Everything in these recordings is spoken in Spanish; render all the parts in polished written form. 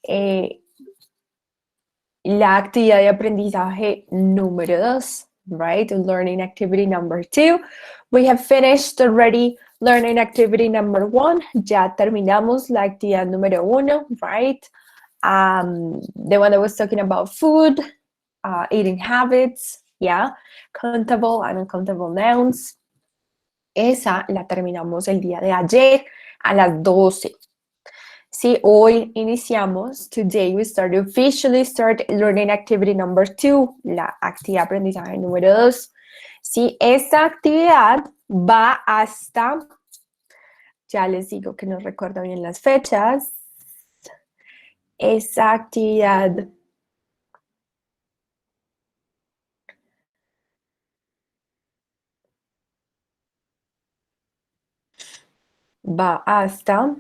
eh, la actividad de aprendizaje número 2, right? Learning activity number 2. We have finished already learning activity number 1. Ya terminamos la actividad número 1, right? The one that was talking about food, eating habits, yeah, countable and uncountable nouns. Esa la terminamos el día de ayer a las 12. Sí, hoy iniciamos, today we officially start learning activity number 2, la actividad de aprendizaje número 2. Sí, esta actividad va hasta, ya les digo que no recuerdo bien las fechas, esa actividad va hasta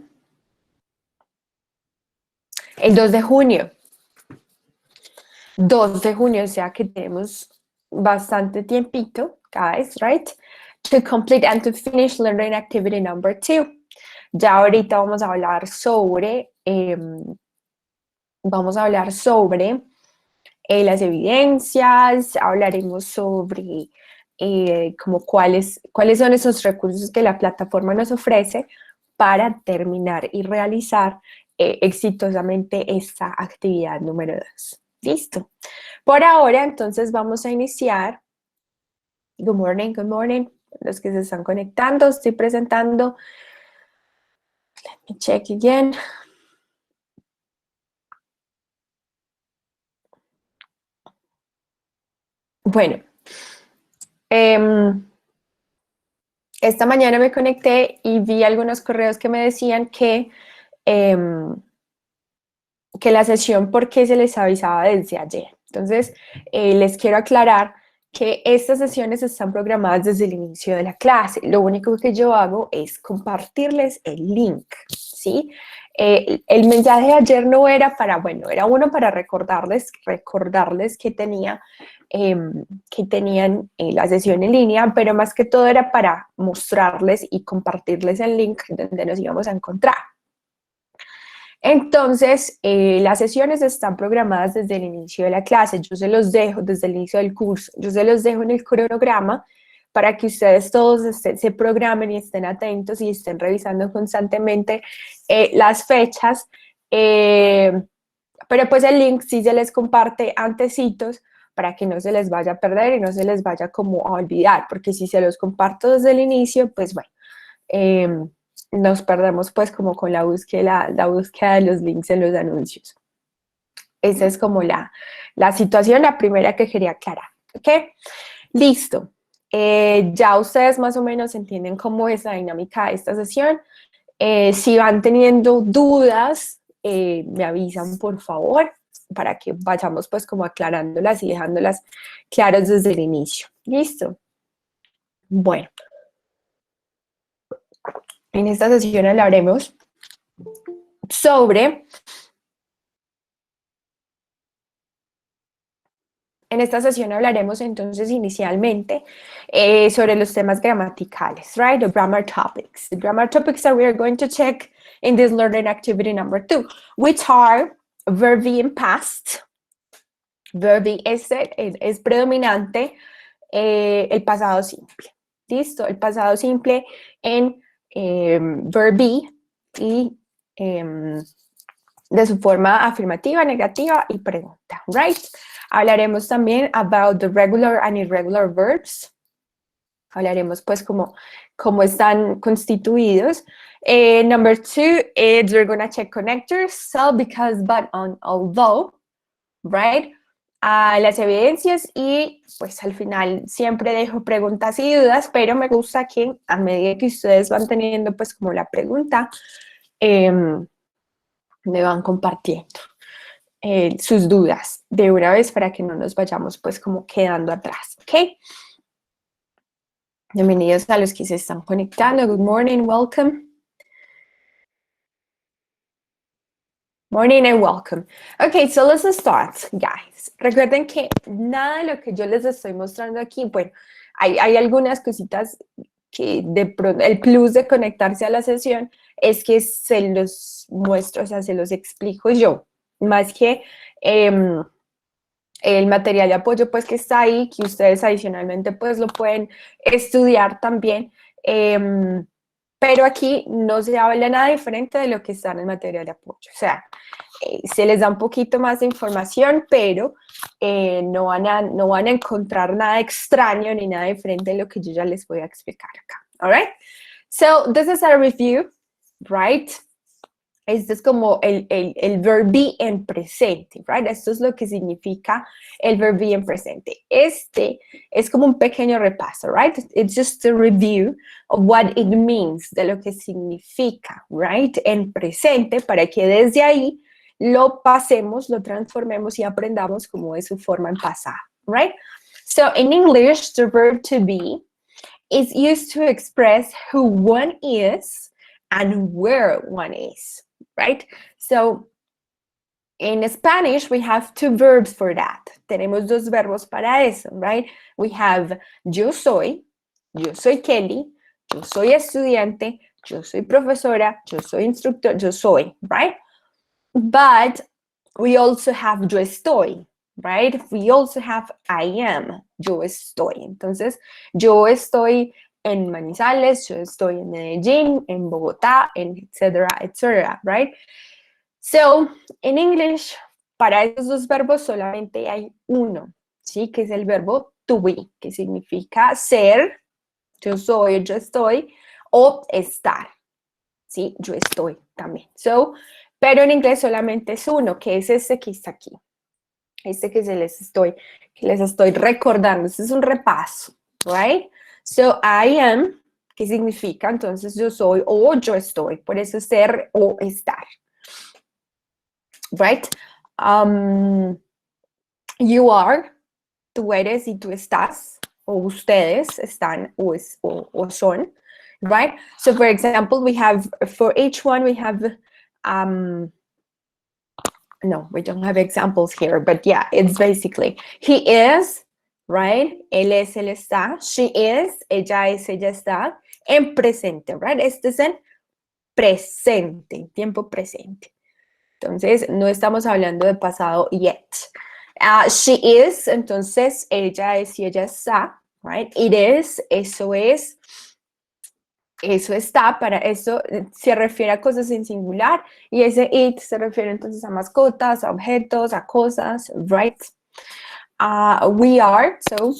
el 2 de junio. 2 de junio, o sea que tenemos bastante tiempito, guys, right? To complete and to finish learning activity number 2. Ya ahorita vamos a hablar sobre, las evidencias, hablaremos sobre como cuáles son esos recursos que la plataforma nos ofrece para terminar y realizar exitosamente esta actividad número 2. ¿Listo? Por ahora, entonces, vamos a iniciar. Good morning, good morning. Los que se están conectando, estoy presentando. Let me check again. Bueno, esta mañana me conecté y vi algunos correos que me decían que la sesión, ¿por qué se les avisaba desde ayer? Entonces, les quiero aclarar que estas sesiones están programadas desde el inicio de la clase. Lo único que yo hago es compartirles el link, ¿sí? El mensaje de ayer no era para, bueno, era uno para recordarles que tenían la sesión en línea, pero más que todo era para mostrarles y compartirles el link donde nos íbamos a encontrar. Entonces, las sesiones están programadas desde el inicio de la clase, yo se los dejo desde el inicio del curso, yo se los dejo en el cronograma para que ustedes todos se programen y estén atentos y estén revisando constantemente las fechas, pero pues el link sí se les comparte antecitos para que no se les vaya a perder y no se les vaya como a olvidar, porque si se los comparto desde el inicio, pues bueno, nos perdemos pues como con la búsqueda de los links en los anuncios. Esa es como la situación, la primera que quería aclarar, ¿ok? Listo. Ya ustedes más o menos entienden cómo es la dinámica de esta sesión. Si van teniendo dudas, me avisan por favor, para que vayamos pues como aclarándolas y dejándolas claras desde el inicio. ¿Listo? Bueno. En esta sesión hablaremos sobre entonces inicialmente sobre los temas gramaticales, right? The grammar topics. The grammar topics that we are going to check in this learning activity number 2, which are verb in past. Verb es predominante el pasado simple. ¿Listo? El pasado simple en verb y de su forma afirmativa, negativa y pregunta, right? Hablaremos también about the regular and irregular verbs. Hablaremos pues cómo están constituidos. Number 2 is we're going to check connectors, so, because, but, on, although, right? Las evidencias y pues al final siempre dejo preguntas y dudas, pero me gusta que a medida que ustedes van teniendo pues como la pregunta, me van compartiendo sus dudas de una vez para que no nos vayamos pues como quedando atrás, ¿ok? Bienvenidos a los que se están conectando. Good morning, welcome. Morning and welcome. Okay, so let's start, guys. Recuerden que nada de lo que yo les estoy mostrando aquí, bueno, hay algunas cositas que de pronto, el plus de conectarse a la sesión es que se los muestro, o sea, se los explico yo, más que el material de apoyo pues que está ahí, que ustedes adicionalmente pues lo pueden estudiar también, pero aquí no se habla nada diferente de lo que está en el material de apoyo, o sea, se les da un poquito más de información, pero no van a encontrar nada extraño ni nada diferente de lo que yo ya les voy a explicar acá, all right? So, this is a review, right? Este es como el verb be en presente, right? Esto es lo que significa el verb be en presente. Este es como un pequeño repaso, right? It's just a review of what it means, de lo que significa, right? En presente, para que desde ahí lo pasemos, lo transformemos y aprendamos cómo es su forma en pasado, right? So, in English, the verb to be is used to express who one is and where one is. Right? So, in Spanish, we have two verbs for that. Tenemos dos verbos para eso, right? We have yo soy Kelly, yo soy estudiante, yo soy profesora, yo soy instructor, yo soy, right? But we also have yo estoy, right? We also have I am, yo estoy. Entonces, yo estoy en Manizales, yo estoy en Medellín, en Bogotá, en etcétera, right? So, in English, para esos dos verbos solamente hay uno, ¿sí? Que es el verbo to be, que significa ser, yo soy, yo estoy, o estar, ¿sí? Yo estoy también. So, pero en inglés solamente es uno, que es este que está aquí. Este que les estoy recordando. Este es un repaso, right? So, I am, ¿qué significa? Entonces, yo soy o yo estoy. Por eso ser o estar. Right? You are, tú eres y tú estás, o ustedes están o son, right? So, for example, we have, for each one, we have, no, we don't have examples here, but yeah, it's basically, he is, right? Él es, él está. She is, ella es, ella está. En presente, right? Este es en presente, tiempo presente. Entonces, no estamos hablando de pasado yet. She is, entonces, ella es y ella está, right? It is, eso es, eso está, para eso se refiere a cosas en singular, y ese it se refiere entonces a mascotas, a objetos, a cosas, right? We are, so,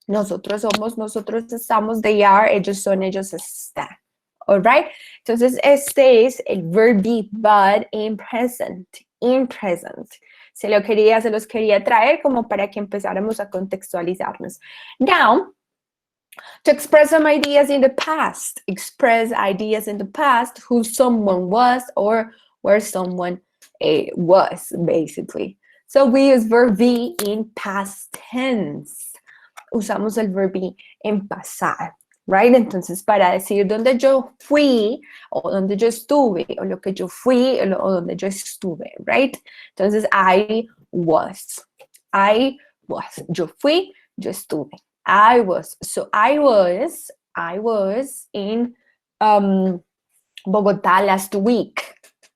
nosotros somos, nosotros estamos, they are, ellos son, ellos están. Alright, entonces este es el verb be, but in present, in present. Se los quería traer como para que empezáramos a contextualizarnos. Now, to express some ideas in the past, express ideas in the past, who someone was or where someone was, basically. So we use verb be in past tense. Usamos el verb be en pasado. Right? Entonces, para decir dónde yo fui, o dónde yo estuve, o lo que yo fui, o donde yo estuve, right? Entonces, I was. Yo fui, yo estuve. I was. So, I was in Bogotá last week.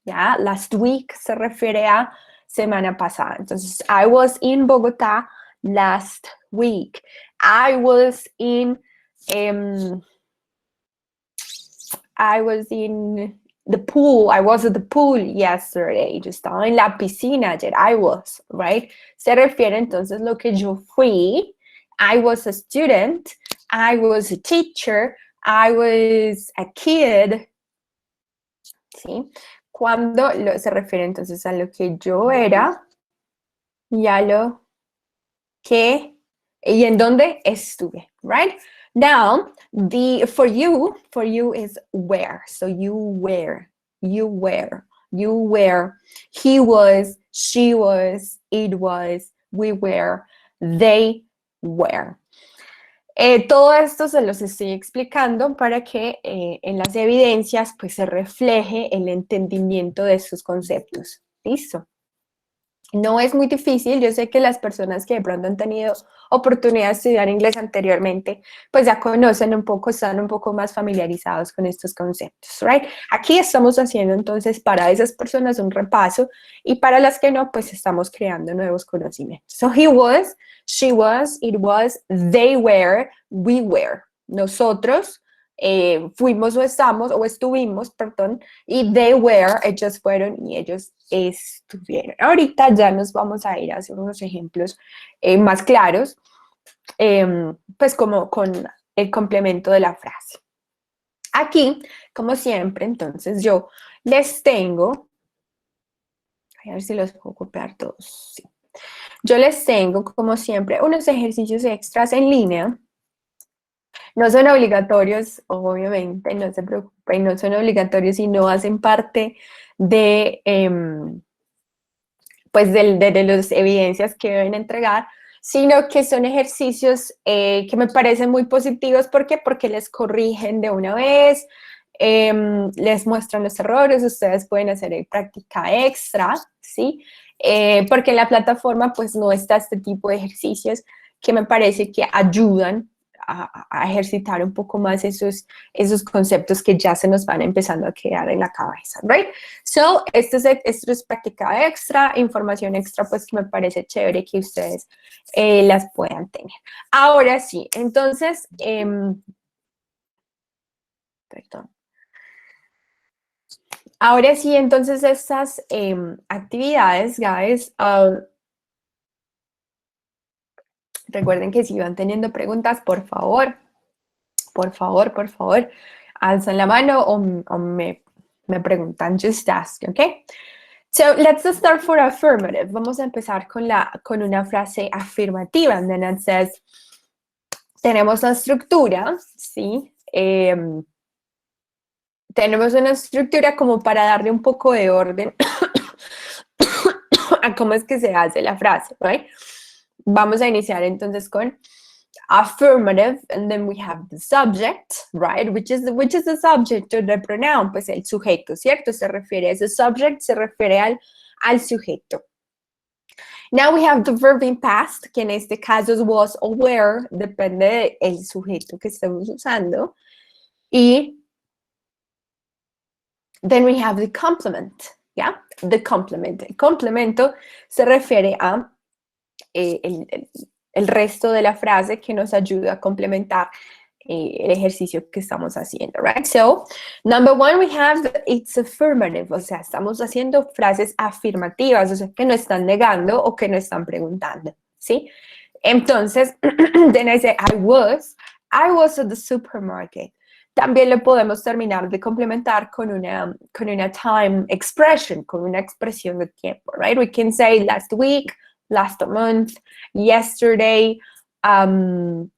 ¿Ya? Last week se refiere a semana pasada. Entonces, I was in Bogotá last week. I was in I was in the pool. I was at the pool yesterday. Yo estaba en la piscina ayer. I was, right? Se refiere entonces lo que yo fui. I was a student. I was a teacher. I was a kid. ¿Sí? Cuando se refiere entonces a lo que yo era y a lo que y en dónde estuve, right? Now, for you is where. So you were, he was, she was, it was, we were, they were. Todo esto se los estoy explicando para que en las evidencias pues se refleje el entendimiento de estos conceptos. ¿Listo? No es muy difícil, yo sé que las personas que de pronto han tenido oportunidad de estudiar inglés anteriormente, pues ya conocen un poco, están un poco más familiarizados con estos conceptos, right? Aquí estamos haciendo entonces para esas personas un repaso y para las que no, pues estamos creando nuevos conocimientos. So he was, she was, it was, they were, we were. Nosotros fuimos o estamos o estuvimos, perdón, y they were, ellos fueron y ellos estuvieron. Ahorita ya nos vamos a ir a hacer unos ejemplos más claros, pues como con el complemento de la frase. Aquí, como siempre, entonces yo les tengo, a ver si los puedo copiar todos, sí. Yo les tengo, como siempre, unos ejercicios extras en línea. No son obligatorios, obviamente, no se preocupen, no son obligatorios y no hacen parte de, pues de las evidencias que deben entregar, sino que son ejercicios que me parecen muy positivos. ¿Por qué? Porque les corrigen de una vez, les muestran los errores, ustedes pueden hacer práctica extra, ¿sí? Porque en la plataforma pues no está este tipo de ejercicios que me parece que ayudan a ejercitar un poco más esos conceptos que ya se nos van empezando a quedar en la cabeza, right? So, esto es práctica extra, información extra, pues que me parece chévere que ustedes las puedan tener. Ahora sí, entonces, perdón. Ahora sí, entonces estas actividades, guys, recuerden que si van teniendo preguntas, por favor, alzan la mano o me preguntan, just ask, ¿ok? So, let's start for affirmative. Vamos a empezar con una frase afirmativa. And then it says, tenemos la estructura, ¿sí? Tenemos una estructura como para darle un poco de orden a cómo es que se hace la frase, right? Vamos a iniciar entonces con affirmative, and then we have the subject, right? Which is the subject of the pronoun, pues el sujeto, ¿cierto? Se refiere a ese subject, se refiere al sujeto. Now we have the verb in past, que en este caso es was o were, depende del sujeto que estemos usando. Y then we have the complement, ¿ya? The complement. El complemento se refiere a el resto de la frase que nos ayuda a complementar el ejercicio que estamos haciendo, right? So, number one, we have it's affirmative, o sea, estamos haciendo frases afirmativas, o sea, que no están negando o que no están preguntando, ¿sí? Entonces, then I say, I was at the supermarket. También lo podemos terminar de complementar con una time expression, con una expresión de tiempo, right? We can say last week, last month, yesterday, the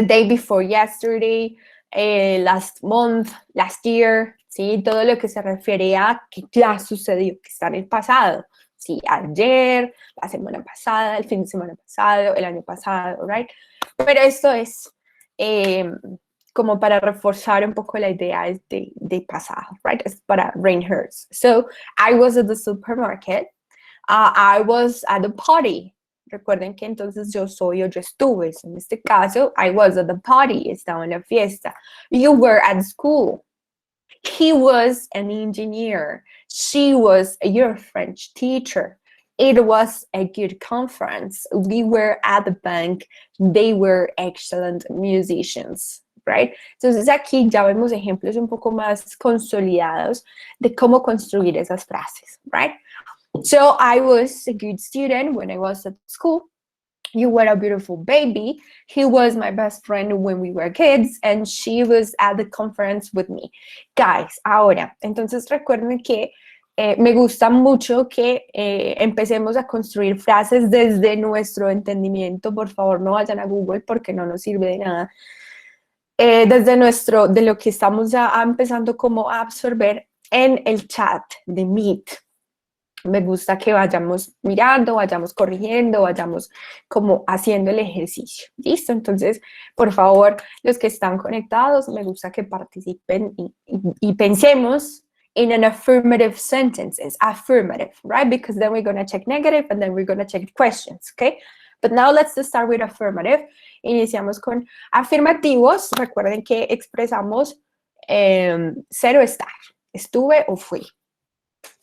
day before yesterday, last month, last year, ¿sí? Todo lo que se refiere a que ya sucedió, que está en el pasado, ¿sí? Ayer, la semana pasada, el fin de semana pasado, el año pasado, right? Pero esto es como para reforzar un poco la idea de pasado, right? Es para rehearse. So, I was at the supermarket. I was at the party. Recuerden que entonces yo soy o yo estuve. En este caso, I was at the party. Estaba en la fiesta. You were at school. He was an engineer. She was your French teacher. It was a good conference. We were at the bank. They were excellent musicians. Right? Entonces aquí ya vemos ejemplos un poco más consolidados de cómo construir esas frases. Right? So I was a good student when I was at school. You were a beautiful baby. He was my best friend when we were kids, and she was at the conference with me. Guys, ahora, entonces recuerden que me gusta mucho que empecemos a construir frases desde nuestro entendimiento. Por favor, no vayan a Google porque no nos sirve de nada. De lo que estamos ya empezando como a absorber en el chat de Meet. Me gusta que vayamos mirando, vayamos corrigiendo, vayamos como haciendo el ejercicio. ¿Listo? Entonces, por favor, los que están conectados, me gusta que participen y pensemos in an affirmative sentences, affirmative, right? Because then we're going to check negative and then we're going to check questions, okay? But now let's just start with affirmative. Iniciamos con afirmativos. Recuerden que expresamos cero estar. Estuve o fui.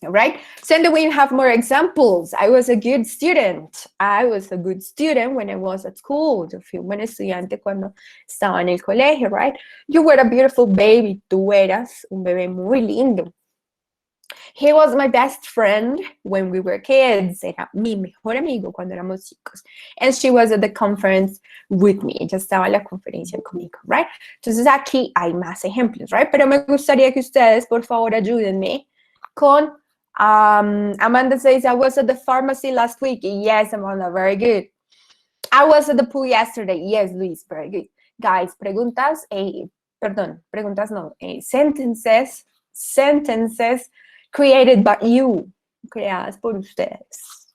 All right? So then we have more examples. I was a good student. I was a good student when I was at school. Yo fui un buen estudiante cuando estaba en el colegio, right? You were a beautiful baby. Tú eras un bebé muy lindo. He was my best friend when we were kids. Era mi mejor amigo cuando éramos chicos. And she was at the conference with me. Ella estaba en la conferencia conmigo, right? Entonces aquí hay más ejemplos, right? Pero me gustaría que ustedes, por favor, ayúdenme con Amanda says, I was at the pharmacy last week. Yes, Amanda, very good. I was at the pool yesterday. Yes, Luis, very good. Guys, preguntas, preguntas no, sentences created by you, creadas por ustedes.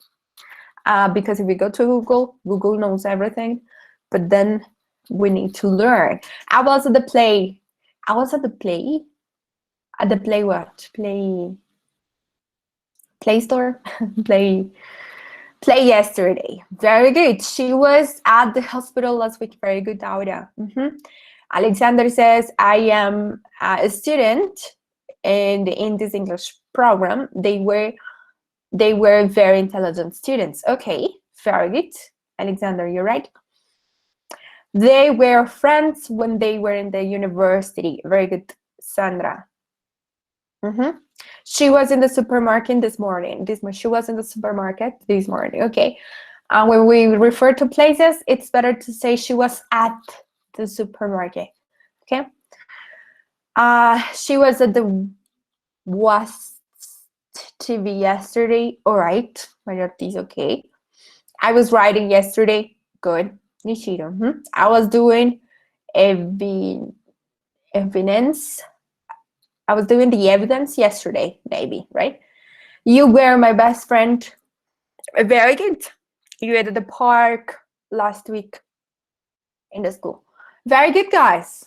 Because if we go to Google, Google knows everything, but then we need to learn. I was at the play. I was at the play? At the play what? Play store? Play yesterday. Very good. She was at the hospital last week. Very good, Aura. Alexander says, I am a student and in this English program, they were very intelligent students. Okay, very good. Alexander, you're right. They were friends when they were in the university. Very good, Sandra. She was in the supermarket this morning. She was in the supermarket this morning. Okay. When we refer to places, it's better to say she was at the supermarket. Okay. She was at the was TV yesterday. All right. Mariotti, okay. I was writing yesterday. Good. Nishiro. I was doing evidence. I was doing the evidence yesterday, maybe, right? You were my best friend. Very good. You were at the park last week in the school. Very good, guys.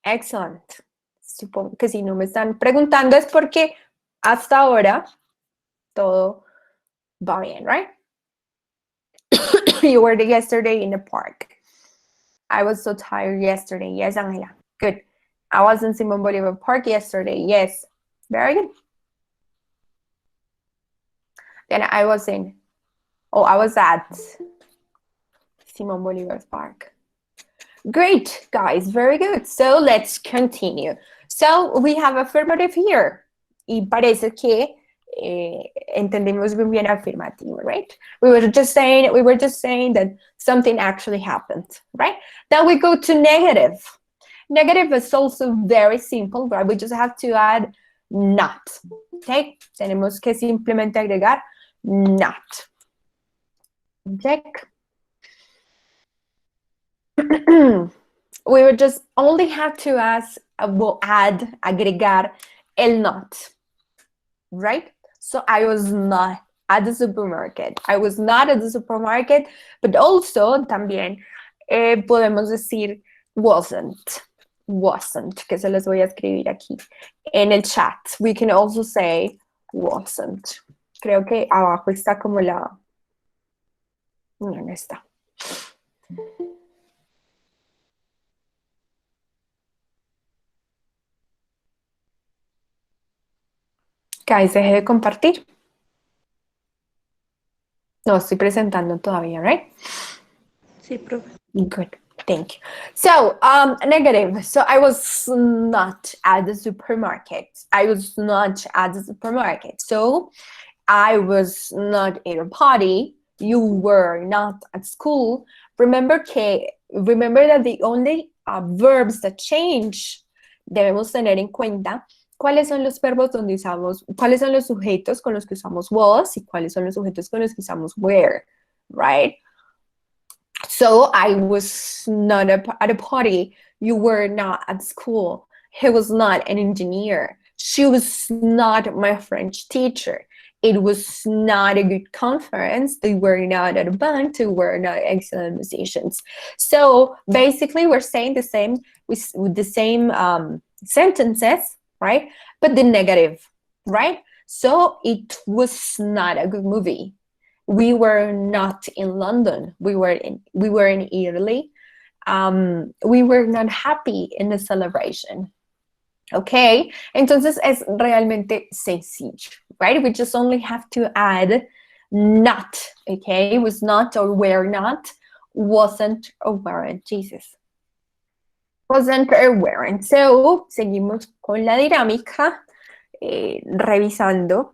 Excellent. Supongo que si no me están preguntando es porque hasta ahora todo va bien, right? You were yesterday in the park. I was so tired yesterday. Yes, Angela. Good. I was in Simon Bolivar Park yesterday. Yes. Very good. Then I was at Simon Bolivar Park. Great, guys. Very good. So let's continue. So we have affirmative here. Y parece que entendimos bien afirmativo, right? We were just saying that something actually happened, right? Then we go to negative. Negative is also very simple, right? We just have to add not. Okay? Tenemos que simplemente agregar not. Check. We would just only have to add, agregar el not, right? So I was not at the supermarket. I was not at the supermarket, but also también podemos decir wasn't, que se les voy a escribir aquí en el chat. We can also say wasn't. Creo que abajo está como la... No está. Guys, deje de compartir. No, estoy presentando todavía, right? Sí, profe. Good, thank you. So, negative. So I was not at the supermarket. I was not at the supermarket. So I was not at a party. You were not at school. Remember that the only verbs that change debemos tener en cuenta cuáles son los verbos donde usamos, cuáles son los sujetos con los que usamos was y cuáles son los sujetos con los que usamos were, right? So I was not at a party. You were not at school. He was not an engineer. She was not my French teacher. It was not a good conference. They were not at a band. They were not excellent musicians. So basically, we're saying the same with the same sentences, right? But the negative. right? So it was not a good movie. We were not in London. We were in Italy. We were not happy in the celebration. Okay, entonces es realmente sencillo, right? We just only have to add not, okay? Was not or were not, wasn't or weren't, Jesus. Wasn't or weren't. So, seguimos con la dinámica, revisando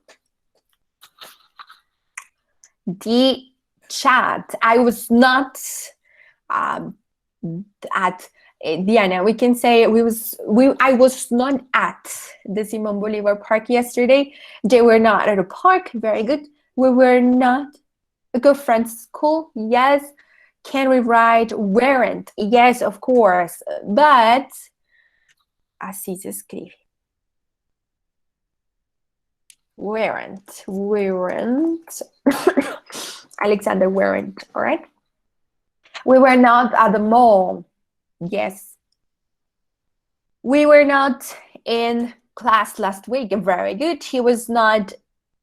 the chat. I was not at Diana, we can say I was not at the Simon Bolivar Park yesterday. They were not at a park. Very good. We were not a good friends school. Yes. Can we write weren't? Yes, of course. But así se escribe. Weren't. Alexander weren't. All right. We were not at the mall. Yes. We were not in class last week. Very good. He was not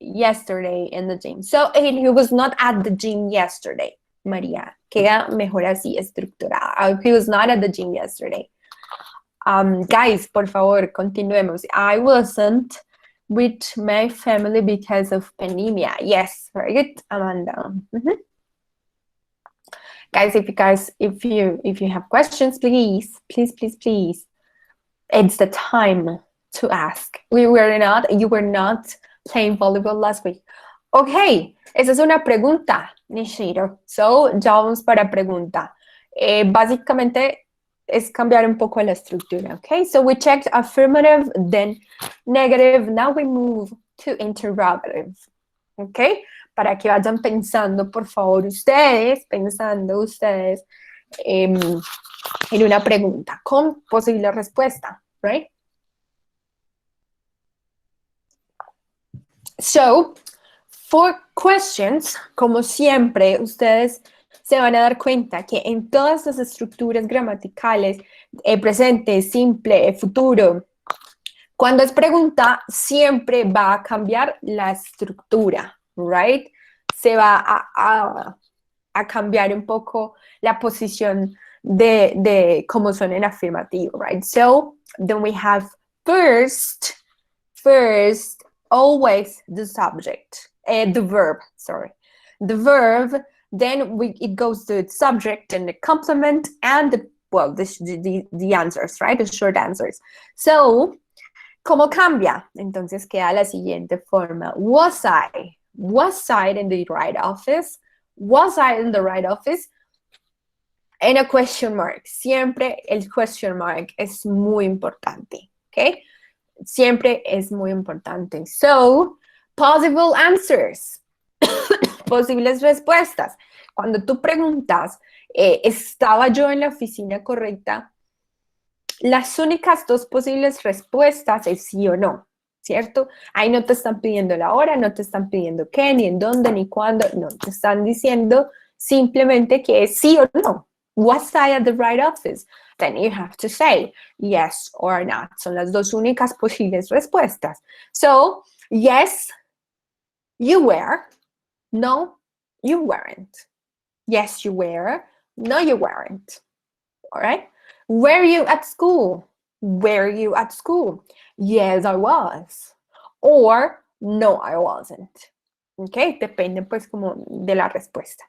yesterday in the gym. So he was not at the gym yesterday. María, queda mejor así estructurada. He was not at the gym yesterday. Guys, por favor, continuemos. I wasn't with my family because of pandemia. Yes, very good, Amanda. Guys, if you have questions, please, it's the time to ask. You were not playing volleyball last week. Ok, esa es una pregunta, Nishiro. So, ya vamos para pregunta. Básicamente es cambiar un poco la estructura, ok? So we checked affirmative, then negative. Now we move to interrogative, ok? Para que vayan pensando, por favor, ustedes en una pregunta con posible respuesta, right? So, for questions, como siempre, ustedes se van a dar cuenta que en todas las estructuras gramaticales, presente, simple, futuro, cuando es pregunta, siempre va a cambiar la estructura, right? Se va a cambiar un poco la posición de cómo son en afirmativo, right? So, then we have first, always the subject, the verb, sorry. The verb, then it goes to its subject and the complement and the answers, right? The short answers. So, ¿cómo cambia? Entonces queda la siguiente forma. Was I in the right office? Was I in the right office? And a question mark. Siempre el question mark es muy importante, ¿ok? Siempre es muy importante. So, possible answers. Posibles respuestas. Cuando tú preguntas, ¿estaba yo en la oficina correcta? Las únicas dos posibles respuestas es sí o no, ¿cierto? Ahí no te están pidiendo la hora, no te están pidiendo qué, ni en dónde, ni cuándo, no, te están diciendo simplemente que es sí o no. Was I at the right office? Then you have to say yes or not. Son las dos únicas posibles respuestas. So, yes, you were. No, you weren't. Yes, you were. No, you weren't. All right? Were you at school? Were you at school? Yes, I was. Or no, I wasn't. Okay, depende pues como de la respuesta.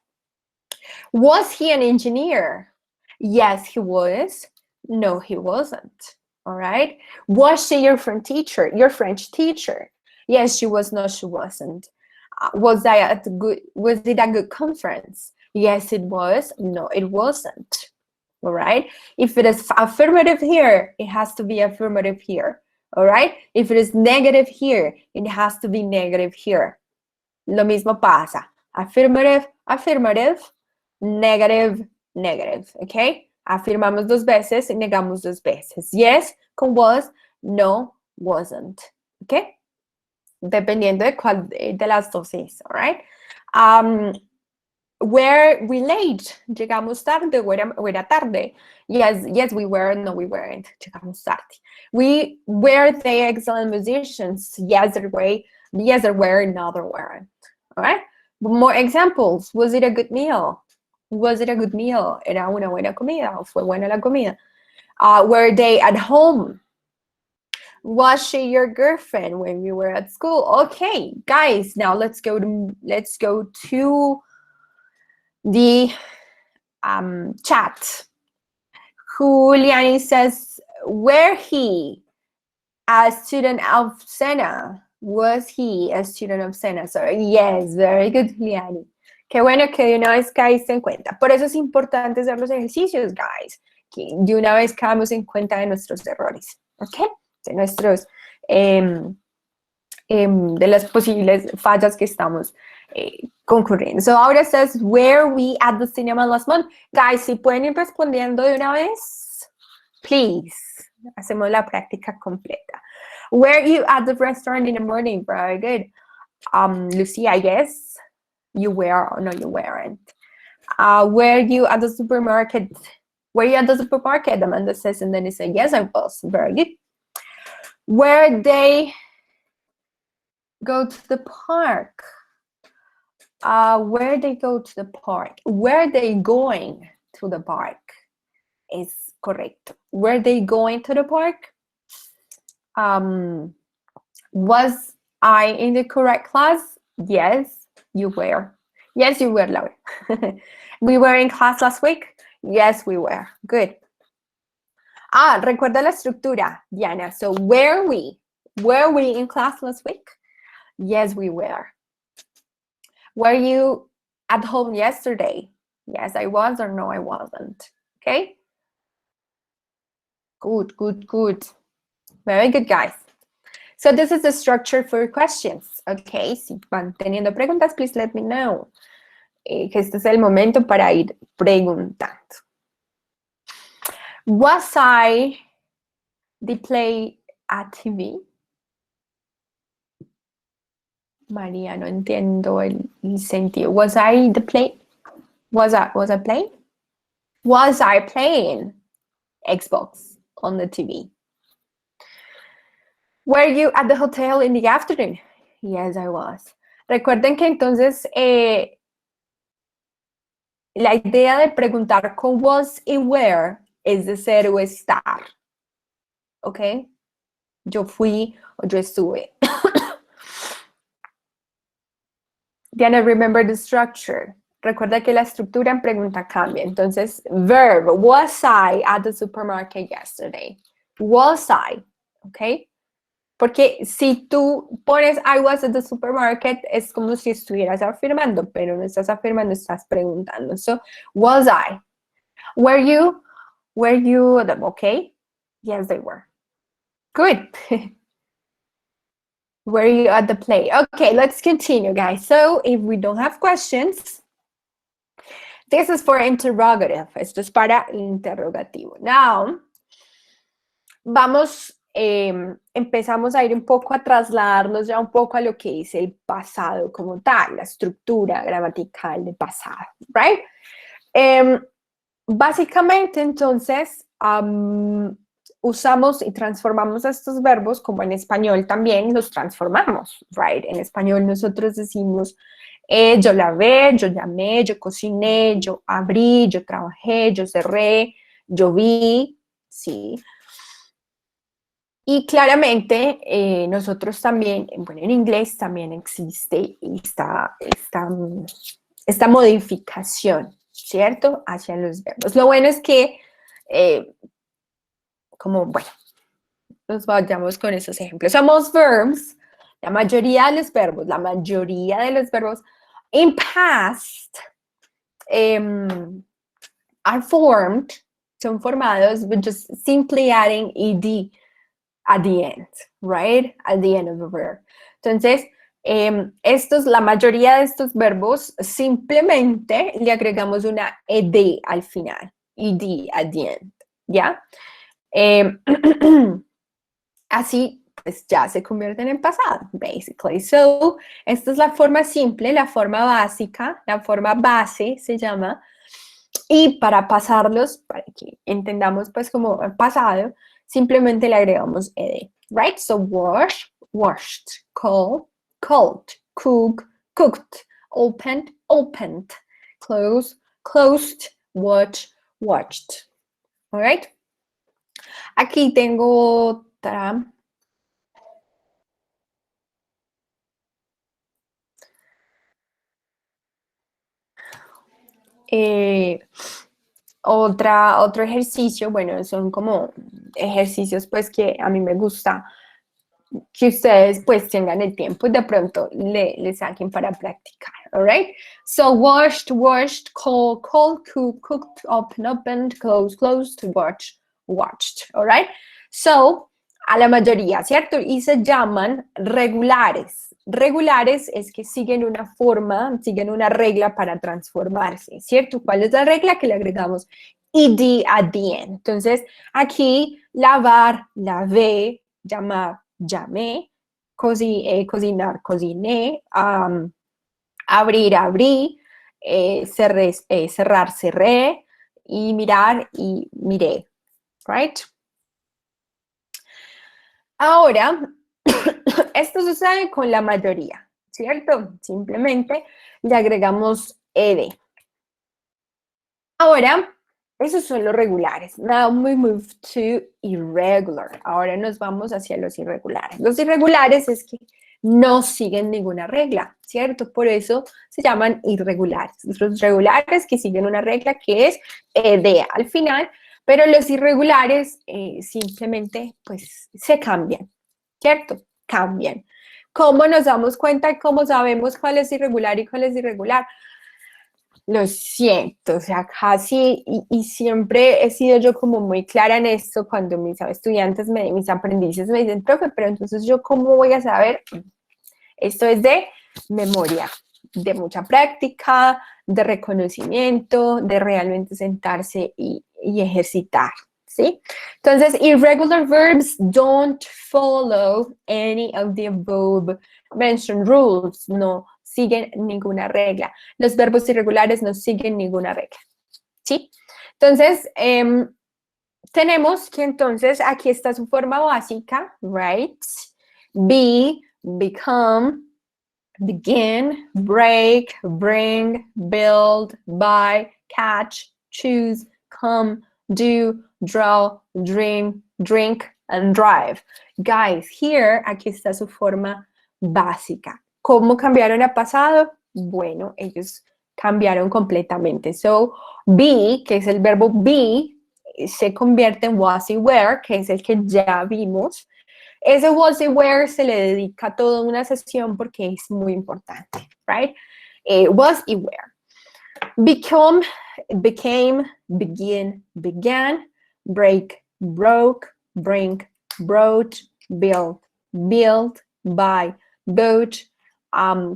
Was he an engineer? Yes, he was. No, he wasn't. All right. Was she your French teacher? Your French teacher? Yes, she was. No, she wasn't. Was it a good conference? Yes, it was. No, it wasn't. All right. If it is affirmative here, it has to be affirmative here. All right. If it is negative here, it has to be negative here. Lo mismo pasa. Affirmative, affirmative, negative, negative. Okay. Afirmamos dos veces y negamos dos veces. Yes con was, no, wasn't. Okay. Dependiendo de cuál de las dos es. All right. Were we late? Llegamos tarde o era tarde. Yes, we were. No, we weren't. Llegamos tarde. Were they excellent musicians? Yes, there were. Yes, there were. No, there weren't. All right. More examples. Was it a good meal? Was it a good meal? Era una buena comida. ¿O fue buena la comida? Were they at home? Was she your girlfriend when you were at school? Okay, guys. Now let's go to the chat. Juliani says, were he a student of Sena? Was he a student of Sena? So, yes, very good, Juliani. Qué bueno que de una vez caíste en cuenta. Por eso es importante hacer los ejercicios, guys. Que de una vez caemos en cuenta de nuestros errores, ¿ok? De nuestros, de las posibles fallas que estamos concurriendo. So, ahora says, were we at the cinema last month? Guys, si pueden ir respondiendo de una vez, please. Hacemos la práctica completa. Were you at the restaurant in the morning? Very good. Lucy, I guess you were. No, you weren't. Were you at the supermarket? Were you at the supermarket? Amanda says, and then you say, yes, I was. Very good. Where they go to the park? Where they go to the park? Were they going to the park? Is correct. Were they going to the park? Was I in the correct class? Yes, you were. Yes, you were, Laura. We were in class last week? Yes, we were. Good. Recuerda la estructura, Diana. So, were we in class last week? Yes, we were. Were you at home yesterday? Yes, I was, or no, I wasn't. Okay? Good, good, good. Very good, guys. So this is the structure for questions. Okay, si van teniendo preguntas, please let me know. Que este es el momento para ir preguntando. Was I the play at TV? María, no entiendo el sentido. Was I the play? Was I playing? Was I playing Xbox on the TV? Were you at the hotel in the afternoon? Yes, I was. Recuerden que entonces la idea de preguntar con was y where es de ser o estar. ¿Ok? Yo fui o yo estuve. Diana, remember the structure. Recuerda que la estructura en pregunta cambia. Entonces, verb, was I at the supermarket yesterday? Was I? ¿Ok? Porque si tú pones I was at the supermarket, es como si estuvieras afirmando, pero no estás afirmando, estás preguntando. So, was I? Were you? Okay? Yes, they were. Good. Were you at the play? Okay, let's continue, guys. So, if we don't have questions, this is for interrogative. Esto es para interrogativo. Now, empezamos a ir un poco a trasladarnos ya un poco a lo que es el pasado como tal, la estructura gramatical de pasado, right? Básicamente, entonces, usamos y transformamos estos verbos como en español también los transformamos, right? En español nosotros decimos yo lavé, yo llamé, yo cociné, yo abrí, yo trabajé, yo cerré, yo vi, ¿sí? Y claramente nosotros también, bueno, en inglés también existe esta modificación, ¿cierto? Hacia los verbos. Lo bueno es que, bueno, nos vayamos con esos ejemplos. Somos verbs, la mayoría de los verbos in past are formed, son formados, but just simply adding ed at the end, right? At the end of the verb. Entonces, la mayoría de estos verbos simplemente le agregamos una ed al final, ed at the end, ¿ya? Así pues ya se convierten en pasado, basically. So, esta es la forma simple, la forma básica, la forma base se llama. Y para pasarlos, para que entendamos pues como pasado, simplemente le agregamos ed, right? So wash, washed, call, called, cook, cooked, opened, opened, close, closed, watch, watched. All right? Aquí tengo otra. Otro ejercicio, bueno, son como ejercicios pues que a mí me gusta que ustedes pues tengan el tiempo y de pronto le saquen para practicar, alright? So washed, washed, call, called, cook, cooked, open, opened, closed, closed, watch, watched, alright? So, a la mayoría, ¿cierto? Y se llaman regulares. Regulares es que siguen una forma, siguen una regla para transformarse, ¿cierto? ¿Cuál es la regla? Que le agregamos ed at the end. Entonces, aquí lavar, lavé, llamar, llamé, cocinar, cociné, abrir, abrí, cerrar, cerré, y mirar, y miré, right? Ahora, esto sucede con la mayoría, ¿cierto? Simplemente le agregamos ed. Ahora, esos son los regulares. Now we move to irregular. Ahora nos vamos hacia los irregulares. Los irregulares es que no siguen ninguna regla, ¿cierto? Por eso se llaman irregulares. Los regulares que siguen una regla que es ed al final, pero los irregulares simplemente pues se cambian, ¿cierto? Cambian. ¿Cómo nos damos cuenta? ¿Cómo sabemos cuál es irregular y cuál es irregular? Lo siento, o sea, casi y siempre he sido yo como muy clara en esto cuando mis estudiantes, mis aprendices me dicen, profe, pero entonces yo cómo voy a saber. Esto es de memoria, de mucha práctica, de reconocimiento, de realmente sentarse y ejercitar, ¿sí? Entonces, irregular verbs don't follow any of the above mentioned rules, no siguen ninguna regla. Los verbos irregulares no siguen ninguna regla, ¿sí? Entonces, tenemos que entonces, aquí está su forma básica, right? Be, become, begin, break, bring, build, buy, catch, choose, come, do, draw, dream, drink, and drive. Guys, here, aquí está su forma básica. ¿Cómo cambiaron a pasado? Bueno, ellos cambiaron completamente. So, be, que es el verbo be, se convierte en was y were, que es el que ya vimos. Ese was y were se le dedica toda una sesión porque es muy importante, right? Was y were. Become, became, begin, began, break, broke, bring, brought, build, built, buy, bought,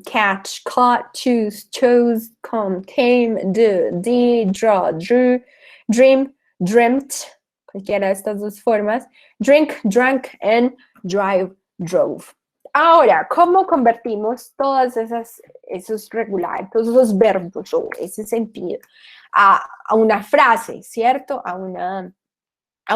catch, caught, choose, chose, come, came, do, did, draw, drew, dream, dreamt, cualquiera de estas dos formas, drink, drank, and drive, drove. Ahora, ¿cómo convertimos todos esos regulares, todos esos verbos o ese sentido a una frase, ¿cierto? A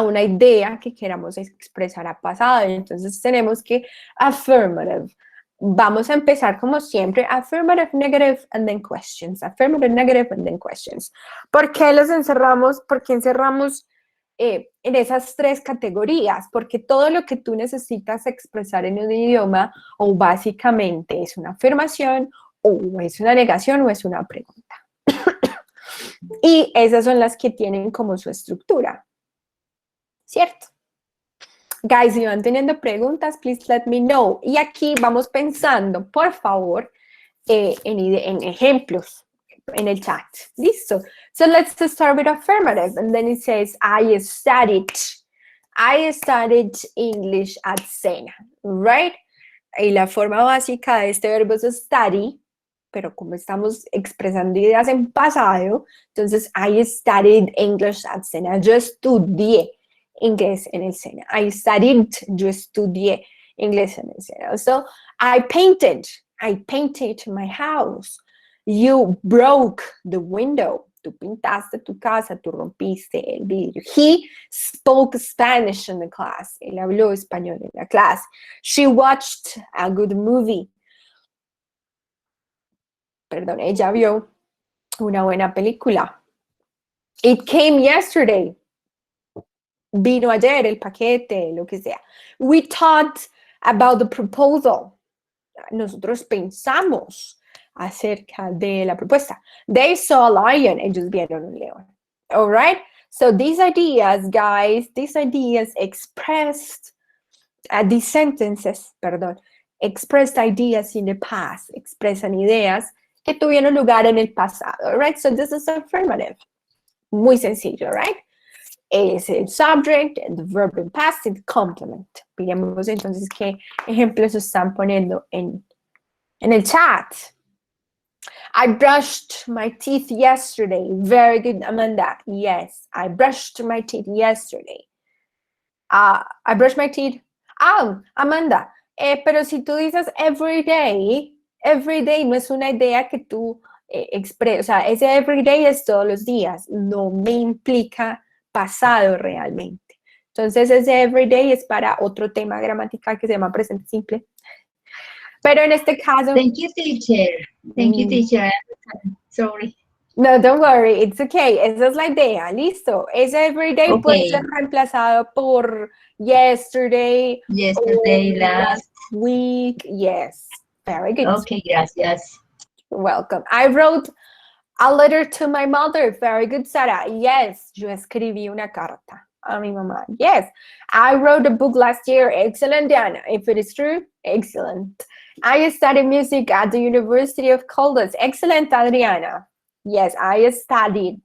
una idea que queramos expresar a pasado. Entonces tenemos que affirmative. Vamos a empezar como siempre, affirmative, negative, and then questions. Affirmative, negative, and then questions. ¿Por qué los encerramos? ¿Por qué encerramos en esas tres categorías? Porque todo lo que tú necesitas expresar en un idioma o básicamente es una afirmación o es una negación o es una pregunta. Y esas son las que tienen como su estructura, ¿cierto? Guys, si van teniendo preguntas, please let me know. Y aquí vamos pensando, por favor, en ejemplos en el chat. Listo. So let's start with affirmative. And then it says, I studied English at Sena, right? Y la forma básica de este verbo es study, pero como estamos expresando ideas en pasado, entonces I studied English at Sena. Yo estudié inglés en el Sena. I studied, yo estudié ingleses, So I painted my house. You broke the window. Tú pintaste tu casa, tú rompiste el vidrio. He spoke Spanish in the class. Él habló español en la clase. She watched a good movie. Perdón, ella vio una buena película. It came yesterday. Vino ayer el paquete, lo que sea. We thought about the proposal. Nosotros pensamos acerca de la propuesta. They saw a lion. Ellos vieron un león. All right? So these ideas, guys, these ideas expressed, these sentences, perdón, expressed ideas in the past, expresan ideas que tuvieron lugar en el pasado. All right? So this is affirmative. Muy sencillo, right? Es el subject, the verb in past, el complement. Miremos entonces qué ejemplos están poniendo en el chat. I brushed my teeth yesterday. Very good, Amanda. Yes, I brushed my teeth yesterday. I brushed my teeth. Amanda, pero si tú dices every day no es una idea que tú expresas. O sea, ese every day es todos los días. No me implica pasado realmente. Entonces, ese everyday es para otro tema gramatical que se llama presente simple. Pero en este caso... Thank you, teacher. Thank you, teacher. Sorry. No, don't worry, it's okay. Esa es la idea, listo. Ese everyday puede ser reemplazado por yesterday, last week. Yes, very good. Okay, gracias. You're welcome. I wrote a letter to my mother. Very good, Sara. Yes, yo escribí una carta a mi mamá. Yes, I wrote a book last year. Excellent, Diana. If it is true, excellent. I studied music at the University of Caldas. Excellent, Adriana. Yes, I studied.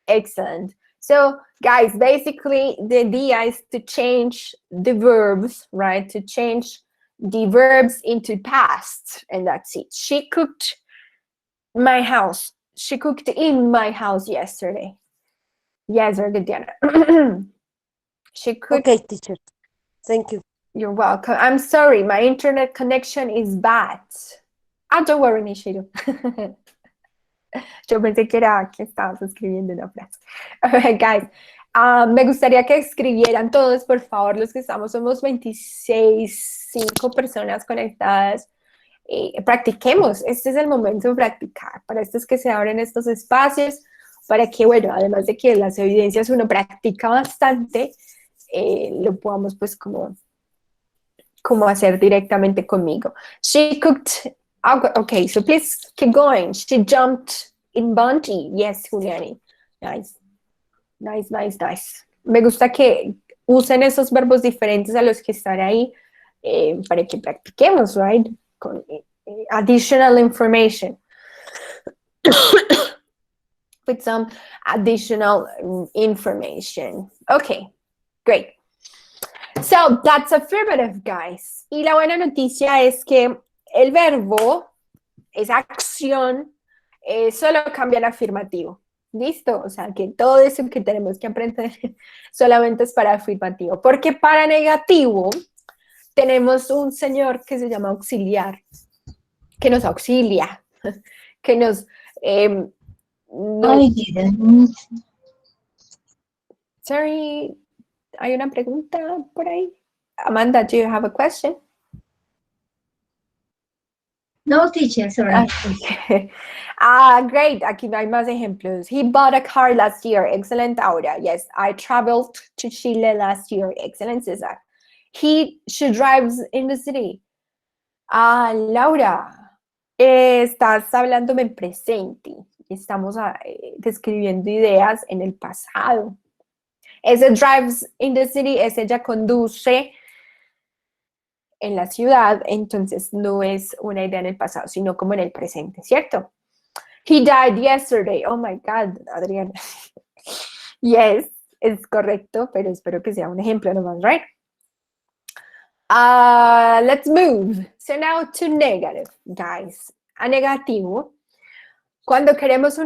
Excellent. So, guys, basically, the idea is to change the verbs, right? To change the verbs into past, and that's it. She cooked my house. She cooked in my house yesterday. Yes, very good, Diana. She cooked. Okay, teacher. Thank you. You're welcome. I'm sorry, my internet connection is bad. Don't worry, Nishiru. Yo pensé que era que estabas escribiendo una frase. Alright, guys. Me gustaría que escribieran todos, por favor, los que estamos, somos 26, 5 personas conectadas. Practiquemos, este es el momento de practicar. Para esto es que se abren estos espacios, para que, bueno, además de que las evidencias uno practica bastante, lo podamos pues como hacer directamente conmigo. She cooked. Okay, so please keep going. She jumped in bungee. Yes, Juliani. Nice. Nice, nice, nice. Me gusta que usen esos verbos diferentes a los que están ahí para que practiquemos, right? Con additional information. With some additional information. Okay, great. So that's affirmative, guys. Y la buena noticia es que el verbo, esa acción, solo cambia el afirmativo. ¿Listo? O sea, que todo eso que tenemos que aprender solamente es para afirmativo. Porque para negativo tenemos un señor que se llama auxiliar, que nos auxilia, que nos... Sorry, ¿hay una pregunta por ahí? Amanda, do you have a question? No, teacher, sorry. Okay. Great. Aquí hay más ejemplos. He bought a car last year. Excellent, Aura. Yes, I traveled to Chile last year. Excellent, Cesar. She drives in the city. Laura, estás hablándome en presente. Estamos describiendo ideas en el pasado. Ese drives in the city es ella conduce en la ciudad, entonces no es una idea en el pasado, sino como en el presente, ¿cierto? He died yesterday. Oh my God, Adriana. Yes, es correcto, pero espero que sea un ejemplo nomás, right? Let's move. So now to negative, guys. A negativo. Cuando queremos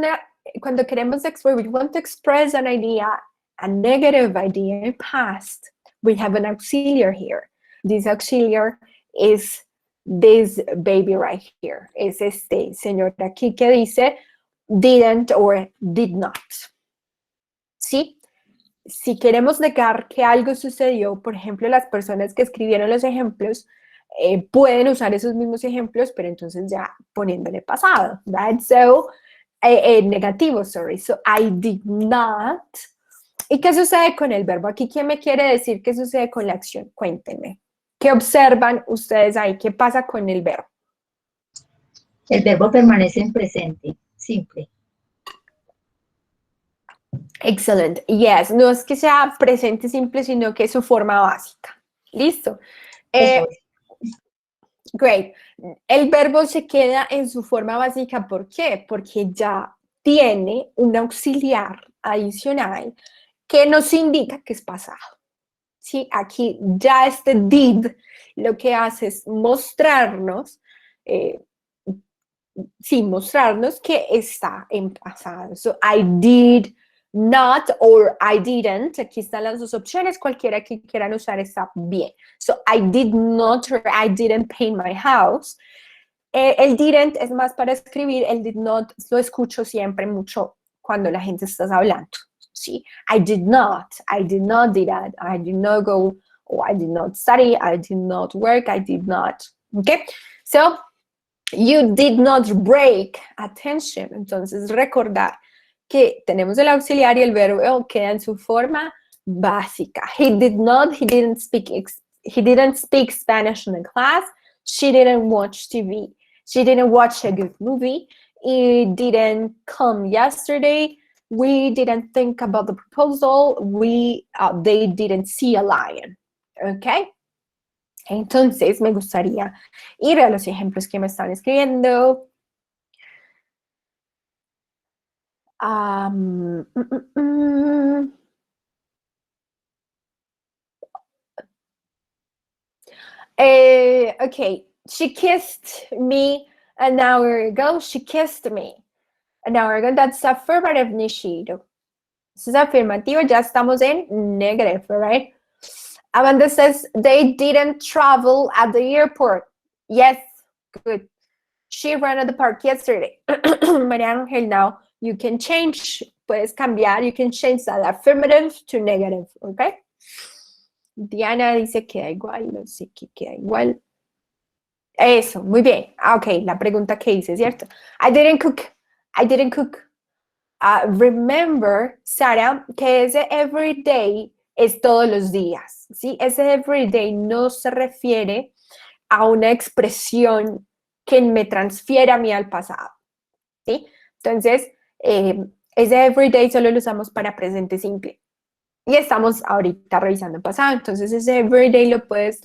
we want to express an idea, a negative idea in past, we have an auxiliary here. This auxiliar is this baby right here. Es este señor aquí que dice didn't or did not. ¿Sí? Si queremos negar que algo sucedió, por ejemplo, las personas que escribieron los ejemplos pueden usar esos mismos ejemplos, pero entonces ya poniéndole pasado, right? So, negativo, sorry. So, I did not. ¿Y qué sucede con el verbo? Aquí, ¿quién me quiere decir qué sucede con la acción? Cuéntenme. ¿Qué observan ustedes ahí? ¿Qué pasa con el verbo? El verbo permanece en presente, simple. Excellent. Yes, no es que sea presente simple, sino que es su forma básica. Listo. Eso es. Great. El verbo se queda en su forma básica, ¿por qué? Porque ya tiene un auxiliar adicional que nos indica que es pasado. ¿Sí? Aquí ya este did lo que hace es mostrarnos, mostrarnos que está en pasado. So, I did not or I didn't. Aquí están las dos opciones. Cualquiera que quieran usar está bien. So, I did not or I didn't paint my house. El didn't es más para escribir. El did not lo escucho siempre mucho cuando la gente está hablando. ¿Sí? I did not do that. I did not go, or I did not study. I did not work. I did not. Okay? So, you did not break attention. Entonces, recordar que tenemos el auxiliar y el verbo queda en su forma básica. He didn't speak Spanish in the class. She didn't watch TV. She didn't watch a good movie. It didn't come yesterday. We didn't think about the proposal. They didn't see a lion. Okay? Entonces, me gustaría ir a los ejemplos que me están escribiendo. Okay, she kissed me an hour ago. She kissed me an hour ago. That's affirmative, Nishido. This is afirmativo. Ya estamos en negative, right? Amanda says they didn't travel at the airport. Yes, good. She ran at the park yesterday. María Ángel, now you can change, puedes cambiar, you can change that affirmative to negative, okay? Diana dice que da igual, no sé qué queda igual. Eso, muy bien. Ok, la pregunta que hice, ¿cierto? I didn't cook. Remember, Sara, que ese everyday es todos los días, ¿sí? Ese everyday no se refiere a una expresión que me transfiere a mí al pasado, ¿sí? Entonces, ese everyday solo lo usamos para presente simple. Y estamos ahorita revisando el pasado, entonces ese everyday lo puedes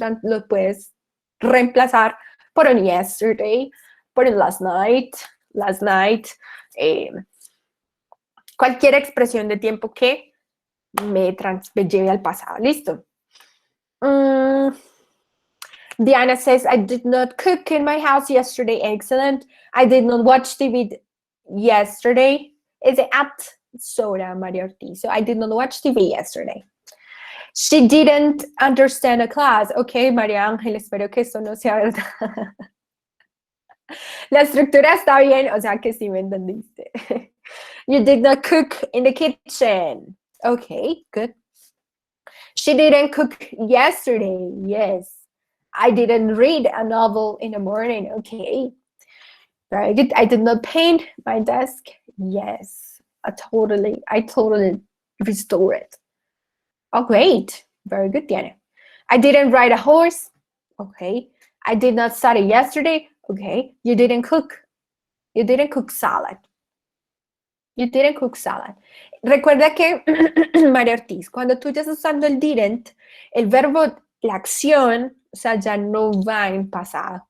reemplazar por un yesterday, por un last night, cualquier expresión de tiempo que me lleve al pasado. ¿Listo? Diana says, I did not cook in my house yesterday. Excellent. I did not watch TV yesterday. Is it at Sora, Maria Ortiz? So I did not watch TV yesterday. She didn't understand a class. Ok, María Ángel, espero que esto no sea verdad. La estructura está bien, o sea que sí me entendiste. You did not cook in the kitchen. Okay, good. She didn't cook yesterday. Yes. I didn't read a novel in the morning. Okay. Very good. I did not paint my desk. Yes. I totally restore it. Oh, great. Very good, Diana. I didn't ride a horse. Okay. I did not study yesterday. Okay. You didn't cook. You didn't cook salad. You didn't cook salad. Recuerda que, María Ortiz, cuando tú ya estás usando el didn't, el verbo, la acción, o sea, ya no va en pasado.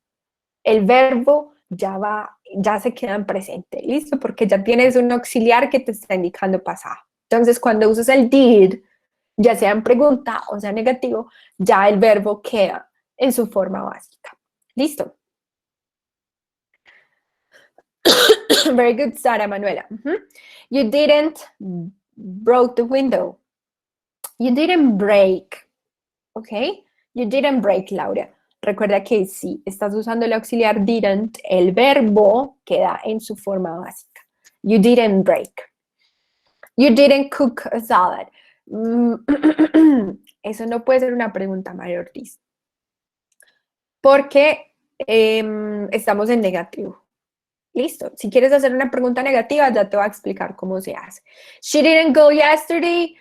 El verbo ya se queda en presente, ¿listo? Porque ya tienes un auxiliar que te está indicando pasado. Entonces, cuando usas el did, ya sea en pregunta o sea negativo, ya el verbo queda en su forma básica. ¿Listo? Very good, Sara Manuela. You didn't broke the window. You didn't break. Okay? You didn't break, Laura. Recuerda que si estás usando el auxiliar didn't, el verbo queda en su forma básica. You didn't break. You didn't cook a salad. Eso no puede ser una pregunta mayor, Liz. Porque estamos en negativo. Listo. Si quieres hacer una pregunta negativa, ya te voy a explicar cómo se hace. She didn't go yesterday.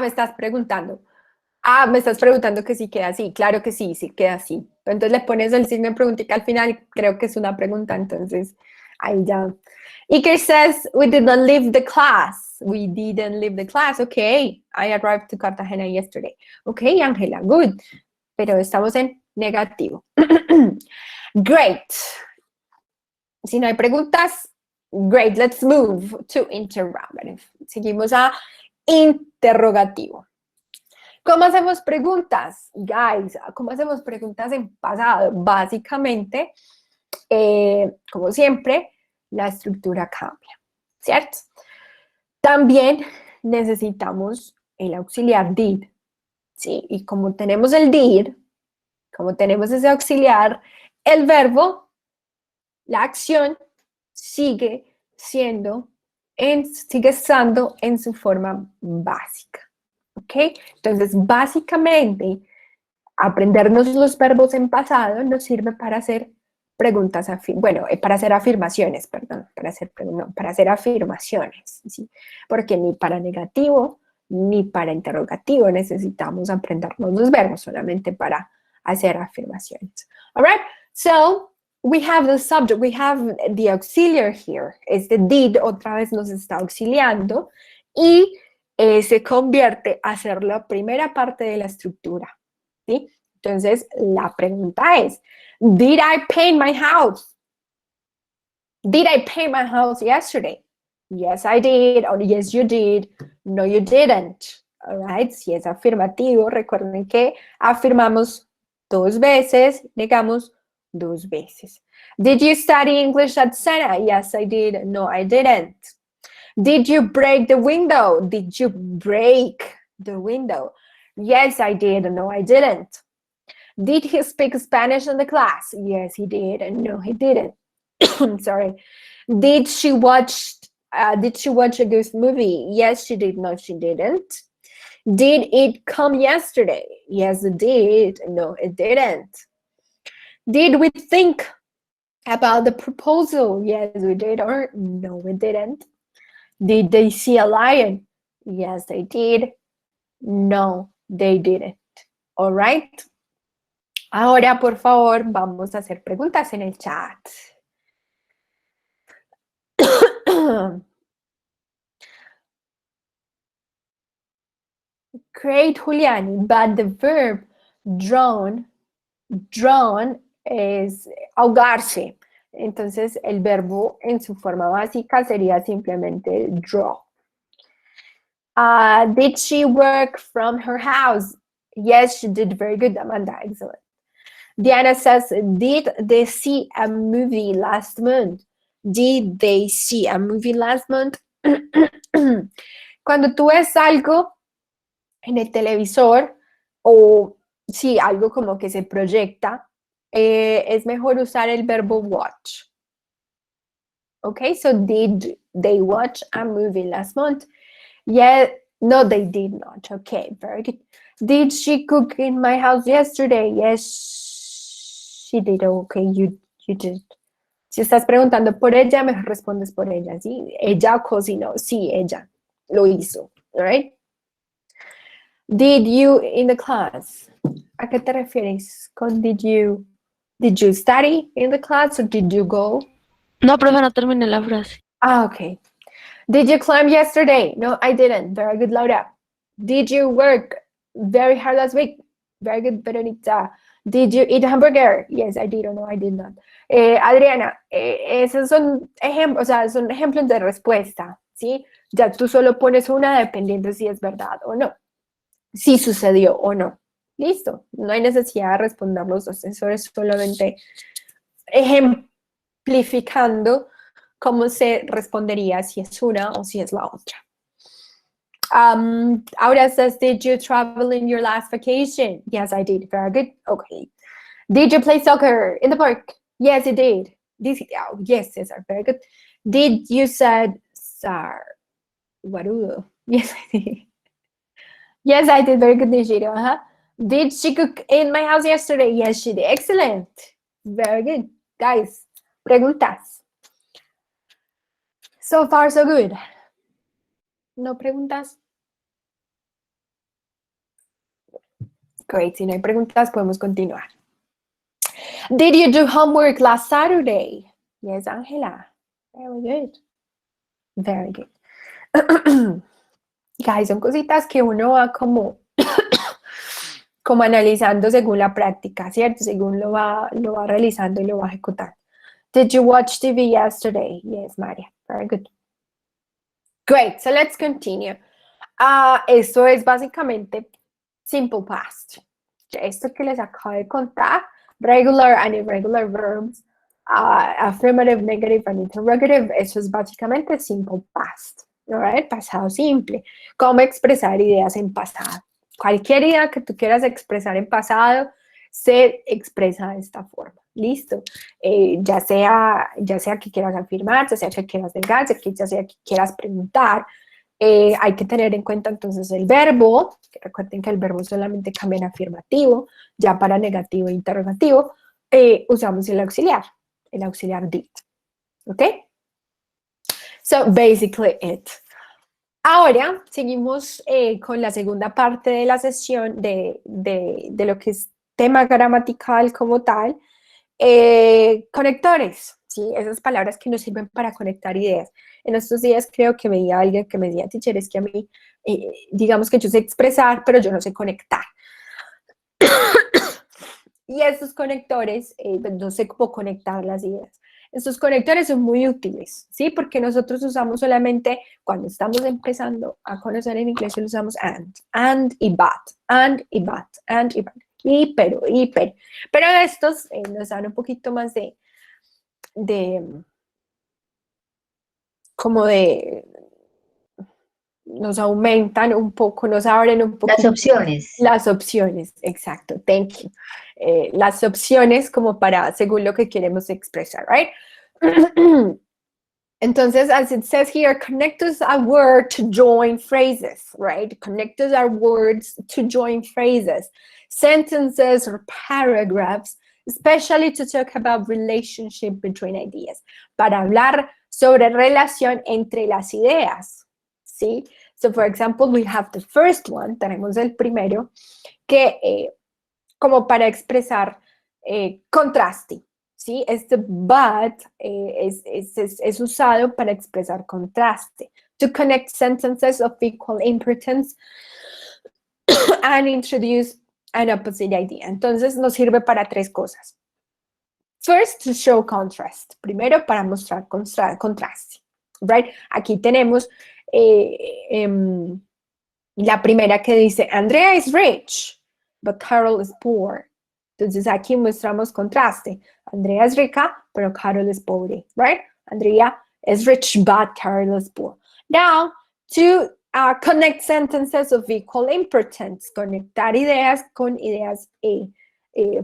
Me estás preguntando. Me estás preguntando que si queda así. Claro que sí, sí queda así. Entonces le pones el signo de preguntita al final y creo que es una pregunta, entonces ahí ya. Iker says, we didn't leave the class. We didn't leave the class. Okay, I arrived to Cartagena yesterday. Okay, Angela, good. Pero estamos en negativo. Great. Si no hay preguntas, great. Let's move to interrogative. Seguimos a interrogativo. ¿Cómo hacemos preguntas? Guys, ¿cómo hacemos preguntas en pasado? Básicamente, como siempre, la estructura cambia, ¿cierto? También necesitamos el auxiliar did, ¿sí? Y como tenemos el did, como tenemos ese auxiliar, el verbo, la acción, sigue estando en su forma básica. ¿Ok? Entonces, básicamente, aprendernos los verbos en pasado nos sirve para hacer preguntas, para hacer afirmaciones, para hacer afirmaciones, ¿sí? Porque ni para negativo ni para interrogativo necesitamos aprendernos los verbos, solamente para hacer afirmaciones. All right? So, we have the subject, we have the auxiliary here. Este did otra vez nos está auxiliando y se convierte a ser la primera parte de la estructura, ¿sí? Entonces, la pregunta es, did I paint my house? Did I paint my house yesterday? Yes, I did. Or yes, you did. No, you didn't. All right? Si es afirmativo, recuerden que afirmamos 2 veces, negamos 2 veces. Did you study English at Sena? Yes, I did. No, I didn't. Did you break the window? Did you break the window? Yes, I did. No, I didn't. Did he speak Spanish in the class? Yes, he did. No, he didn't. Sorry. Did she watch a good movie? Yes, she did. No, she didn't. Did it come yesterday? Yes, it did. No, it didn't. Did we think about the proposal? Yes, we did. Or no, we didn't. Did they see a lion? Yes, they did. No, they didn't. All right. Ahora, por favor, vamos a hacer preguntas en el chat. Great, Juliani, but the verb drown es ahogarse. Entonces, el verbo en su forma básica sería simplemente draw. Did she work from her house? Yes, she did. Very good, Amanda. Excellent. Diana says, did they see a movie last month? Did they see a movie last month? Cuando tú ves algo en el televisor o sí, algo como que se proyecta, es mejor usar el verbo watch. Okay, so did they watch a movie last month? Yeah, no, they did not. Okay, very good. Did she cook in my house yesterday? Yes, she did. Okay, you did. Si estás preguntando por ella, mejor respondes por ella, ¿sí? Ella cocinó. Sí, ella lo hizo. All right? Did you in the class? ¿A qué te refieres con did you study in the class or did you go? No, profe, no terminé la frase. Okay. Did you climb yesterday? No, I didn't. Very good, Laura. Did you work very hard last week? Very good, Veronica. Did you eat hamburger? Yes, I did or no, I did not. Adriana, esos son ejemplos, o sea, son ejemplos de respuesta, ¿sí? Ya tú solo pones una dependiendo si es verdad o no. Si sucedió o no. Listo. No hay necesidad de responder los dos. Eso es solamente ejemplificando cómo se respondería si es una o si es la otra. Aura says, did you travel in your last vacation? Yes, I did. Very good. Okay. Did you play soccer in the park? Yes, I did. Yes, Cesar. Very good. Did you said, sir? Warudo. Yes, I did. Yes, I did. Very good, Nishiro. Did she cook in my house yesterday? Yes, she did. Excellent. Very good. Guys, preguntas. So far, so good. ¿No preguntas? Great. Si no hay preguntas, podemos continuar. Did you do homework last Saturday? Yes, Angela. Very good. Very good. Guys, son cositas que uno va como analizando según la práctica, ¿cierto? Según lo va realizando y lo va ejecutando. Did you watch TV yesterday? Yes, Maria. Very good. Great, so let's continue. Esto es básicamente simple past. Esto que les acabo de contar, regular and irregular verbs, affirmative, negative and interrogative, eso es básicamente simple past. Alright, pasado simple. ¿Cómo expresar ideas en pasado? Cualquier idea que tú quieras expresar en pasado se expresa de esta forma. Listo. Ya sea que quieras afirmar, ya sea que quieras negar, ya sea que quieras preguntar. Hay que tener en cuenta entonces el verbo, que recuerden que el verbo solamente cambia en afirmativo, ya para negativo e interrogativo, usamos el auxiliar did. ¿Ok? So, basically it. Ahora, seguimos con la segunda parte de la sesión de lo que es tema gramatical como tal. Conectores, ¿sí? Esas palabras que nos sirven para conectar ideas. En estos días creo que veía a alguien que me decía, teacher, es que a mí, digamos que yo sé expresar, pero yo no sé conectar. Y estos conectores, no sé cómo conectar las ideas. Estos conectores son muy útiles, ¿sí? Porque nosotros usamos solamente, cuando estamos empezando a conocer en inglés, usamos and y but, and y but, and y but. Y pero. Pero estos nos dan un poquito más nos aumentan un poco, nos abren un poquito. Las opciones. Las opciones, exacto, thank you. Las opciones como para, según lo que queremos expresar, right? Entonces, as it says here, connect us a word to join phrases, right? Connect us our words to join phrases, sentences or paragraphs, especially to talk about relationship between ideas, para hablar sobre relación entre las ideas, ¿sí? So, for example, we have the first one, tenemos el primero, que como para expresar contraste, ¿sí? Este but es usado para expresar contraste. To connect sentences of equal importance and introduce an opposite idea. Entonces, nos sirve para tres cosas. First, to show contrast. Primero, para mostrar contraste, right? Aquí tenemos la primera que dice, Andrea is rich, but Carol is poor. Entonces aquí mostramos contraste. Andrea es rica, pero Carol es pobre, right? Andrea is rich, but Carol is poor. Now, to connect sentences of equal importance, conectar ideas con ideas,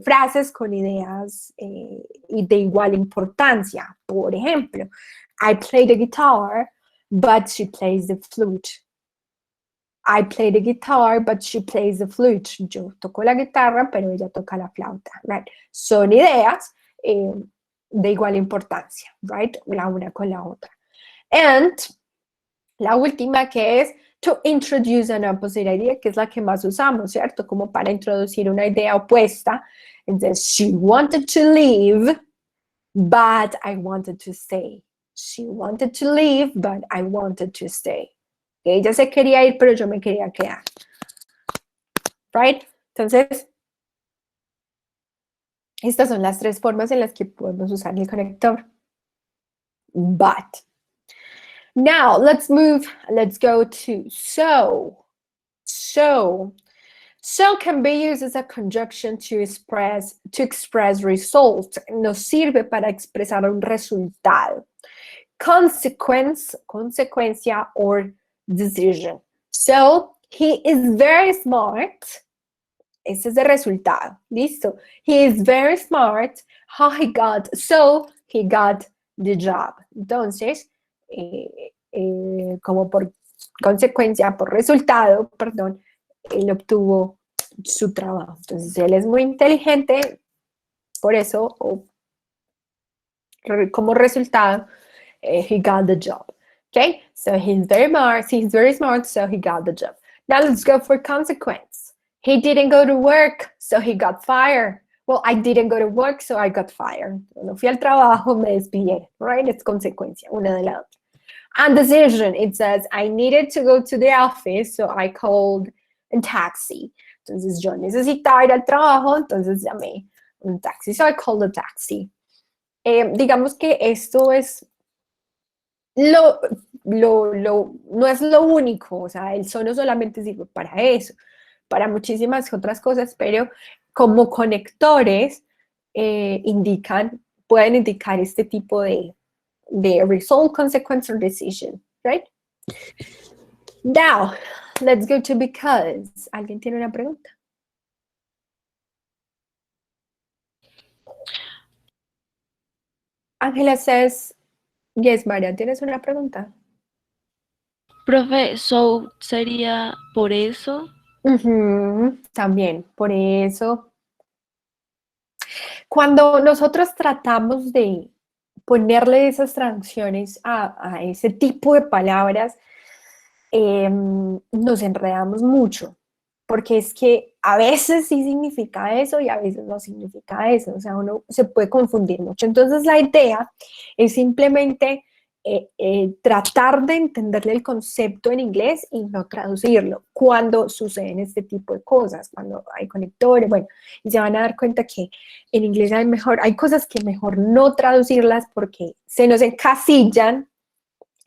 frases con ideas de igual importancia. Por ejemplo, I play the guitar, but she plays the flute. I play the guitar, but she plays the flute. Yo toco la guitarra, pero ella toca la flauta, right? Son ideas de igual importancia, right? La una con la otra. And la última que es to introduce an opposite idea, que es la que más usamos, ¿cierto? Como para introducir una idea opuesta. Entonces, she wanted to leave, but I wanted to stay. She wanted to leave, but I wanted to stay. Ella se quería ir, pero yo me quería quedar. Right? Entonces, estas son las tres formas en las que podemos usar el conector. But. Now, let's go to so. So can be used as a conjunction to express result. Nos sirve para expresar un resultado. consequencia, or decision. So, he is very smart. Ese es el resultado. Listo. He is very smart. How he got, so he got the job. Entonces, como por consecuencia, por resultado, perdón, él obtuvo su trabajo. Entonces, él es muy inteligente, por eso, como resultado, he got the job. Okay, so he's very smart, so he got the job. Now let's go for consequence. He didn't go to work, so he got fired. Well, I didn't go to work, so I got fired. No fui al trabajo, me despidieron, right? It's consecuencia, una de la otra. And decision, it says, I needed to go to the office, so I called a taxi. Entonces, yo necesitaba ir al trabajo, entonces llamé un taxi. So I called a taxi. Digamos que esto es no es lo único, o sea, el no solamente sirve para eso, para muchísimas otras cosas, pero como conectores pueden indicar este tipo de result, consequence, or decision, right? Now, let's go to because. ¿Alguien tiene una pregunta? Ángela says, yes, María, ¿tienes una pregunta? Profe, so sería por eso. También, por eso. Cuando nosotros tratamos de ponerle esas traducciones a ese tipo de palabras, nos enredamos mucho, porque es que a veces sí significa eso y a veces no significa eso, o sea, uno se puede confundir mucho. Entonces la idea es simplemente tratar de entenderle el concepto en inglés y no traducirlo cuando suceden este tipo de cosas, cuando hay conectores, bueno, y se van a dar cuenta que en inglés hay cosas que mejor no traducirlas porque se nos encasillan.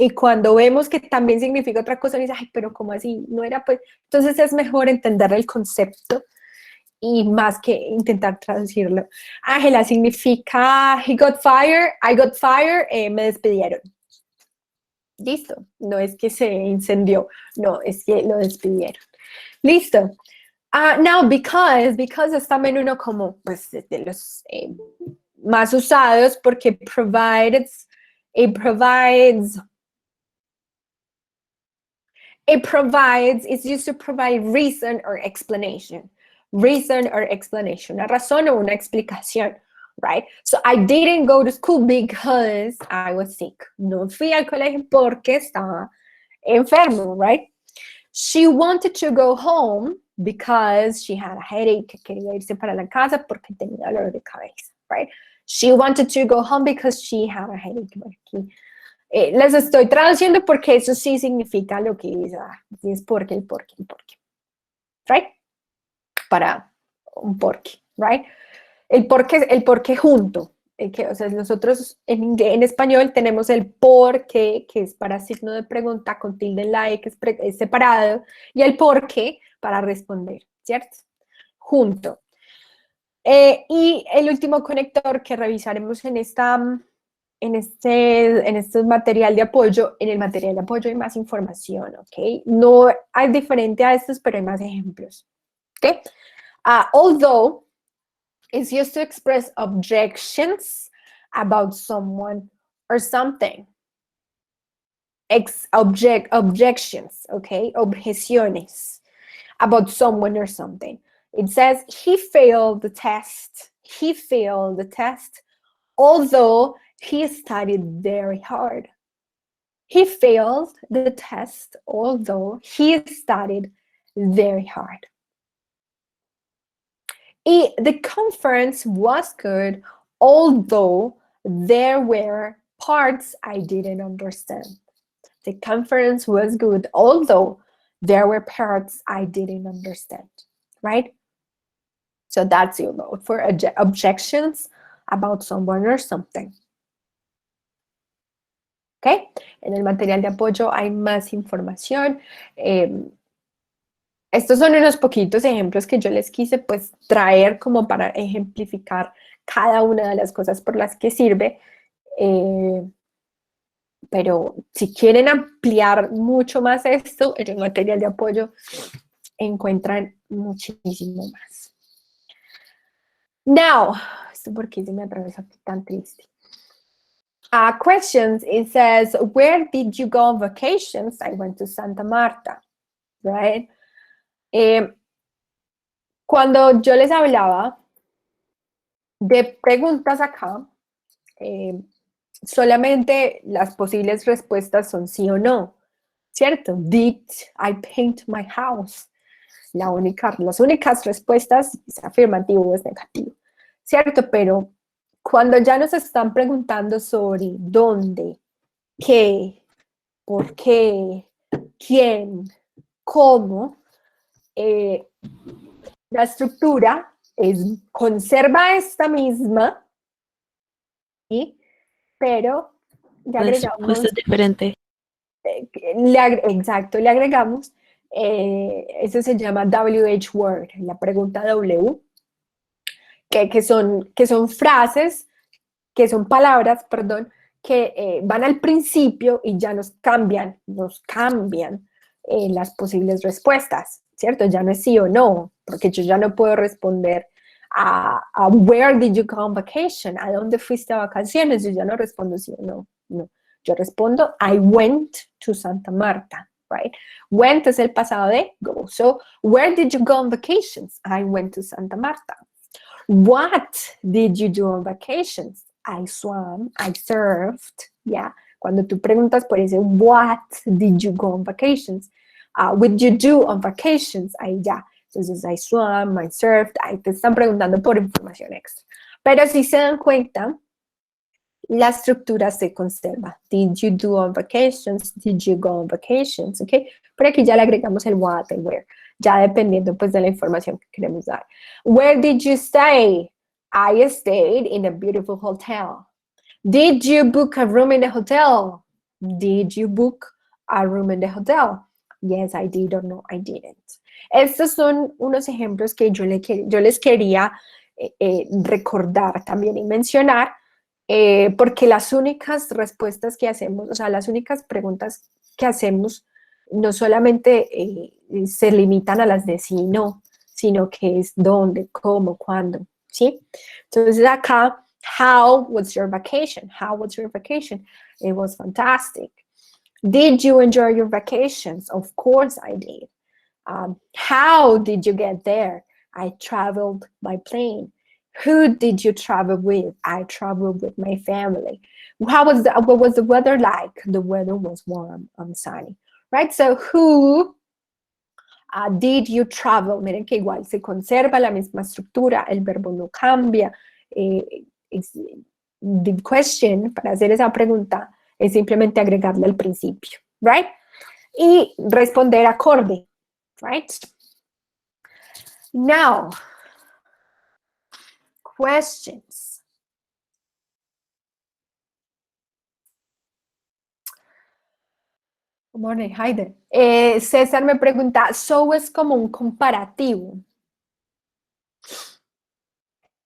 Y cuando vemos que también significa otra cosa, dice, ay, pero ¿cómo así? No era pues. Entonces es mejor entender el concepto y más que intentar traducirlo. Ángela significa he got fired, I got fired, me despidieron. Listo. No es que se incendió, no, es que lo despidieron. Listo. Now, because es también uno como, pues, de los más usados porque provides. It's used to provide reason or explanation. Reason or explanation. Una razón o una explicación, right? So I didn't go to school because I was sick. No fui al colegio porque estaba enfermo, right? She wanted to go home because she had a headache. Quería irse para la casa porque tenía dolor de cabeza, right? She wanted to go home because she had a headache. Les estoy traduciendo porque eso sí significa lo que es porque, el porqué, right? Para un porqué, right? El porqué junto. O sea, nosotros en español tenemos el porqué, que es para signo de pregunta con tilde en la E, que es separado, y el porqué para responder, ¿cierto? Junto. Y el último conector que revisaremos en este material de apoyo, en el material de apoyo hay más información, ¿ok? No hay diferente a estos, pero hay más ejemplos, ¿ok? Although it's used to express objections about someone or something. Objections, ¿ok? Objeciones about someone or something. It says he failed the test. He failed the test, although he studied very hard. He failed the test, although he studied very hard. The conference was good, although there were parts I didn't understand. The conference was good, although there were parts I didn't understand, right? So that's your vote for objections about someone or something. ¿Ok? En el material de apoyo hay más información. Estos son unos poquitos ejemplos que yo les quise pues traer como para ejemplificar cada una de las cosas por las que sirve. Pero si quieren ampliar mucho más esto, en el material de apoyo encuentran muchísimo más. Now, esto porque se me atravesó aquí tan triste. Questions, it says, where did you go on vacations? I went to Santa Marta, right? Cuando yo les hablaba de preguntas acá, solamente las posibles respuestas son sí o no, ¿cierto? Did I paint my house? Las únicas respuestas es afirmativo o es negativo, ¿cierto? Pero cuando ya nos están preguntando sobre dónde, qué, por qué, quién, cómo, la estructura conserva esta misma, ¿sí? Pero le La agregamos, respuesta es diferente. exacto, le agregamos, eso se llama WH word, la pregunta W, que son frases, que son palabras, perdón, que van al principio y ya nos cambian las posibles respuestas, ¿cierto? Ya no es sí o no, porque yo ya no puedo responder a where did you go on vacation, a dónde fuiste a vacaciones, yo ya no respondo sí o no, no. Yo respondo I went to Santa Marta, right? Went es el pasado de go. So, where did you go on vacations? I went to Santa Marta. What did you do on vacations? I swam, I surfed, yeah. Cuando tú preguntas por ese, what did you go on vacations? What did you do on vacations? Ahí ya. Entonces, I swam, I surfed, ahí te están preguntando por información extra. Pero si se dan cuenta, la estructura se conserva. Did you do on vacations? Did you go on vacations? ¿Ok? Pero aquí ya le agregamos el what and where, ya dependiendo pues de la información que queremos dar. Where did you stay? I stayed in a beautiful hotel. Did you book a room in the hotel? Did you book a room in the hotel? Yes, I did, or no, I didn't. Estos son unos ejemplos que yo les quería recordar también y mencionar, porque las únicas respuestas que hacemos, o sea, las únicas preguntas que hacemos no solamente se limitan a las de sí y no, sino que es dónde, cómo, cuándo, ¿sí? Entonces acá, how was your vacation? How was your vacation? It was fantastic. Did you enjoy your vacations? Of course I did. How did you get there? I traveled by plane. Who did you travel with? I traveled with my family. What was the weather like? The weather was warm and sunny, right? So who did you travel? Miren que igual se conserva la misma estructura, el verbo no cambia. The question, para hacer esa pregunta, es simplemente agregarle al principio, right? Y responder acorde, right? Now, questions. Good morning, Hayden. César me pregunta, so es como un comparativo.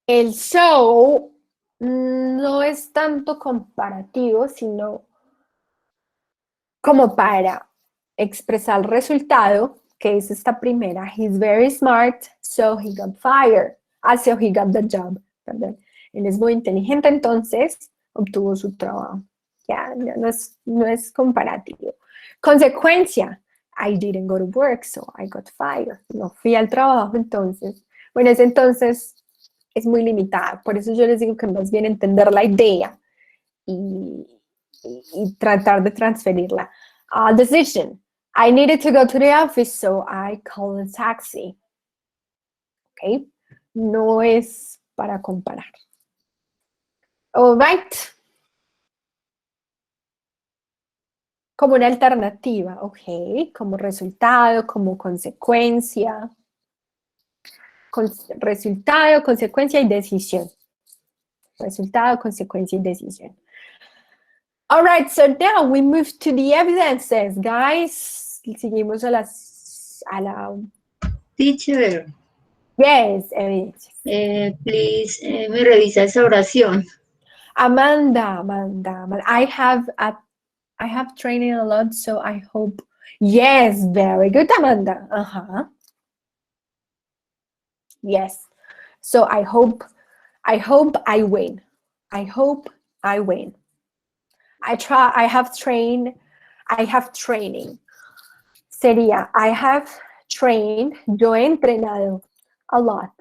El so no es tanto comparativo, sino como para expresar el resultado, que es esta primera. He's very smart, so he got fired. So he got the job. Perdón. Él es muy inteligente, entonces obtuvo su trabajo. Ya, no es comparativo. Consecuencia. I didn't go to work, so I got fired. No fui al trabajo, entonces. Bueno, ese entonces es muy limitado. Por eso yo les digo que más bien entender la idea y tratar de transferirla. Decision. I needed to go to the office, so I called a taxi. ¿Ok? No es para comparar. All right. Como una alternativa, ok. Como resultado, como consecuencia. Resultado, consecuencia y decisión. Resultado, consecuencia y decisión. All right, so now we move to the evidences, guys. Seguimos a la... Teacher, Yes, evidences. please, me revisa esa oración. Amanda. I I have trained a lot, so I hope. Yes, very good, Amanda. Yes. So I hope I win. I hope I win. I have training. Sería, I have trained, yo he entrenado a lot.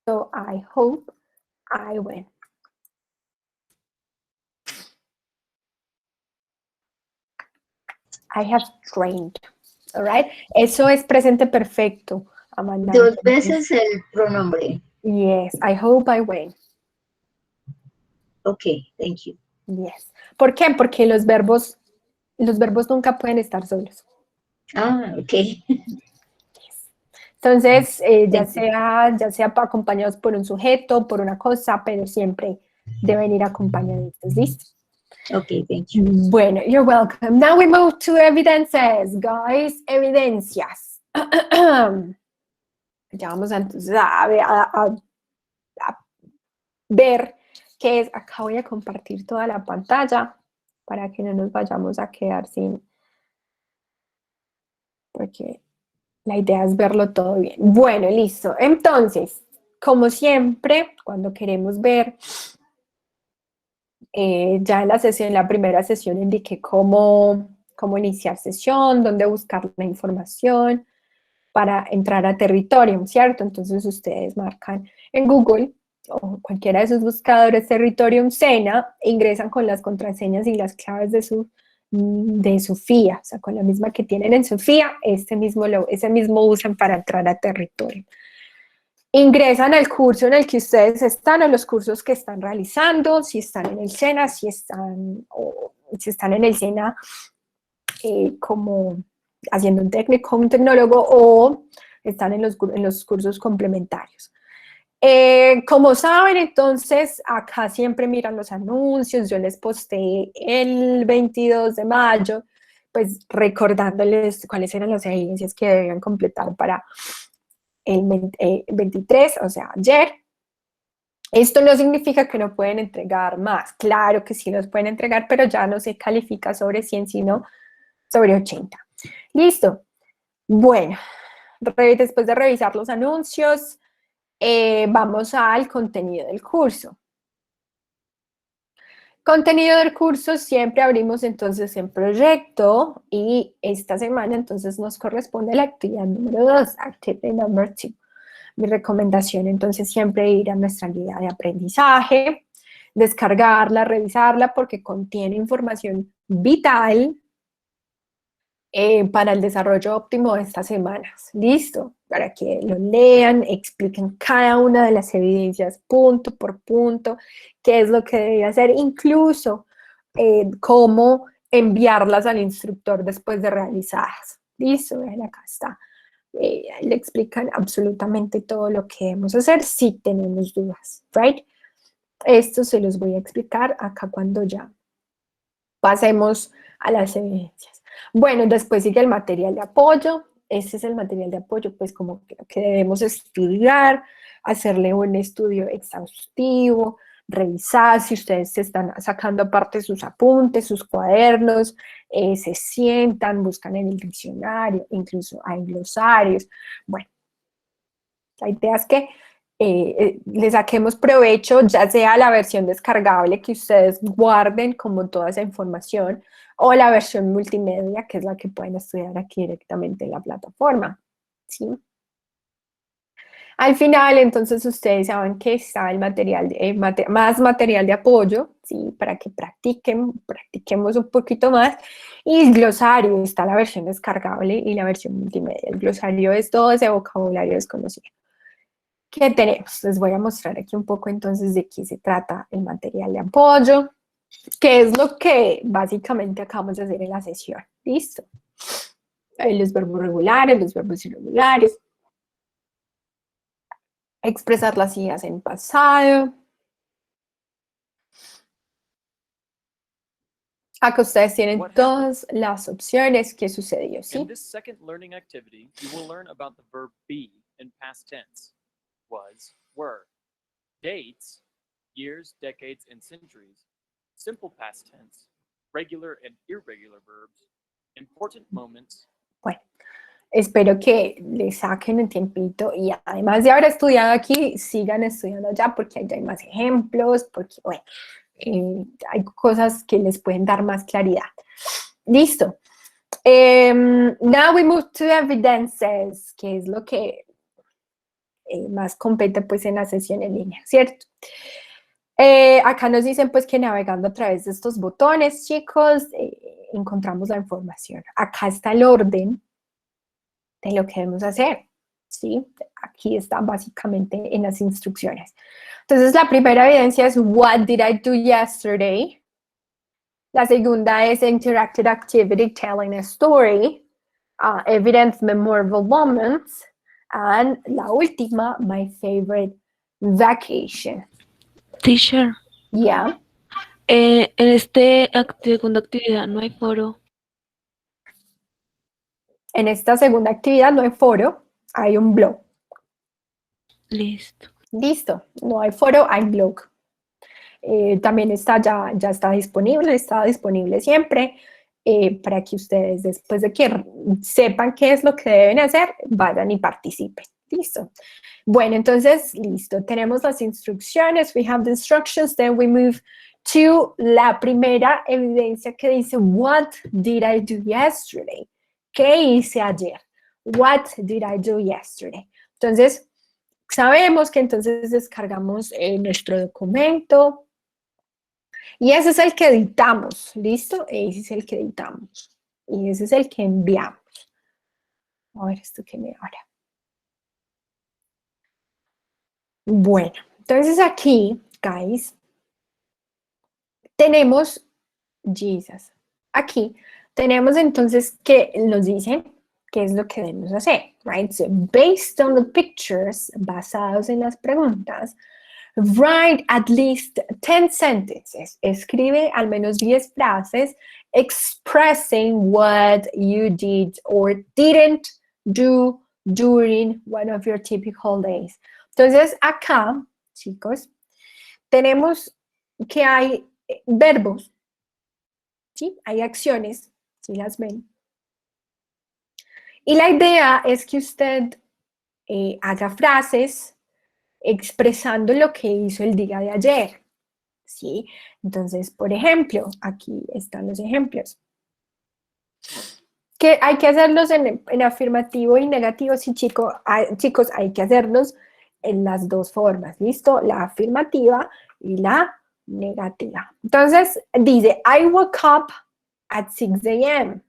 So I hope I win. I have trained. All right. Eso es presente perfecto, Amanda. 2 veces el pronombre. Yes, I hope I win. Okay, thank you. Yes. ¿Por qué? Porque los verbos nunca pueden estar solos. Ah, okay. Entonces, ya Thank you. sea acompañados por un sujeto, por una cosa, pero siempre deben ir acompañaditos. ¿Listo? Okay, thank you. Bueno, you're welcome. Now we move to evidences, guys. Evidencias. Ya vamos entonces a ver qué es. Acá voy a compartir toda la pantalla para que no nos vayamos a quedar sin, porque la idea es verlo todo bien. Bueno, listo. Entonces, como siempre, cuando queremos ver, ya en la primera sesión indiqué cómo iniciar sesión, dónde buscar la información para entrar a territorio, ¿cierto? Entonces ustedes marcan en Google o cualquiera de sus buscadores Territorium Sena, e ingresan con las contraseñas y las claves de su FIA, o sea, con la misma que tienen en su FIA, ese mismo usan para entrar a territorio. Ingresan al curso en el que ustedes están, o los cursos que están realizando, si están en el SENA, si están en el SENA como haciendo un técnico, un tecnólogo, o están en los cursos complementarios. Como saben, entonces, acá siempre miran los anuncios. Yo les posté el 22 de mayo, pues recordándoles cuáles eran las evidencias que debían completar para el 23, o sea, ayer. Esto no significa que no pueden entregar más. Claro que sí los pueden entregar, pero ya no se califica sobre 100, sino sobre 80. Listo. Bueno, después de revisar los anuncios, vamos al contenido del curso. Contenido del curso, siempre abrimos entonces en proyecto, y esta semana entonces nos corresponde la actividad número 2, activity number 2. Mi recomendación entonces siempre ir a nuestra guía de aprendizaje, descargarla, revisarla, porque contiene información vital para el desarrollo óptimo de estas semanas. ¿Listo? Para que lo lean, expliquen cada una de las evidencias punto por punto, qué es lo que debe hacer, incluso cómo enviarlas al instructor después de realizadas. ¿Listo? Ven, acá está. Le explican absolutamente todo lo que debemos hacer si tenemos dudas, ¿right? Esto se los voy a explicar acá cuando ya pasemos a las evidencias. Bueno, después sigue el material de apoyo. Este es el material de apoyo, pues como que debemos estudiar, hacerle un estudio exhaustivo, revisar si ustedes se están sacando aparte sus apuntes, sus cuadernos, se sientan, buscan en el diccionario, incluso hay glosarios. Bueno, la idea es que le saquemos provecho, ya sea la versión descargable que ustedes guarden como toda esa información, o la versión multimedia, que es la que pueden estudiar aquí directamente en la plataforma, ¿sí? Al final, entonces, ustedes saben que está el material, más material de apoyo, ¿sí? Para que practiquemos un poquito más. Y el glosario, está la versión descargable y la versión multimedia. El glosario es todo ese vocabulario desconocido. ¿Qué tenemos? Les voy a mostrar aquí un poco entonces de qué se trata el material de apoyo, que es lo que básicamente acabamos de hacer en la sesión. ¿Listo? Los verbos regulares, los verbos irregulares, expresar las ideas en pasado. Acá ustedes tienen todas las opciones. ¿Qué sucedió? ¿Sí? In this second learning activity, you will learn about the verb be in past tense. Was, were. Dates, years, decades, and centuries. Simple past tense. regular and irregular verbs, important moments. Bueno, espero que le saquen el tiempito y además de haber estudiado aquí, sigan estudiando allá porque allá hay más ejemplos, porque, bueno, hay cosas que les pueden dar más claridad. Listo. Now we move to evidences, que es lo que más compete pues en la sesión en línea, ¿cierto? Acá nos dicen pues que navegando a través de estos botones, chicos, encontramos la información. Acá está el orden de lo que debemos hacer, ¿sí? Aquí está básicamente en las instrucciones. Entonces, la primera evidencia es what did I do yesterday? La segunda es interactive activity, telling a story. Evidence, memorable moments. And la última, my favorite vacation. Teacher, Yeah. en segunda actividad no hay foro. En esta segunda actividad no hay foro, hay un blog. Listo. Listo, no hay foro, hay blog. También está ya está disponible siempre para que ustedes después de que sepan qué es lo que deben hacer, vayan y participen. Listo. Bueno, entonces, listo. Tenemos las instrucciones. We have the instructions. Then we move to la primera evidencia que dice, what did I do yesterday? ¿Qué hice ayer? What did I do yesterday? Entonces, sabemos que entonces descargamos nuestro documento y ese es el que editamos, ¿listo? Ese es el que editamos y ese es el que enviamos. A ver, esto que me ahora. Bueno, entonces aquí, guys, tenemos Jesus. Aquí tenemos entonces que nos dicen qué es lo que debemos hacer, right? So, based on the pictures, basados en las preguntas, write at least 10 sentences. Escribe al menos 10 frases expressing what you did or didn't do during one of your typical days. Entonces, acá, chicos, tenemos que hay verbos, ¿sí? Hay acciones, ¿sí las ven? Y la idea es que usted haga frases expresando lo que hizo el día de ayer, ¿sí? Entonces, por ejemplo, aquí están los ejemplos. Que hay que hacerlos en afirmativo y negativo, sí, chicos, hay que hacerlos en las dos formas, ¿listo? La afirmativa y la negativa. Entonces, dice, I woke up at 6 a.m.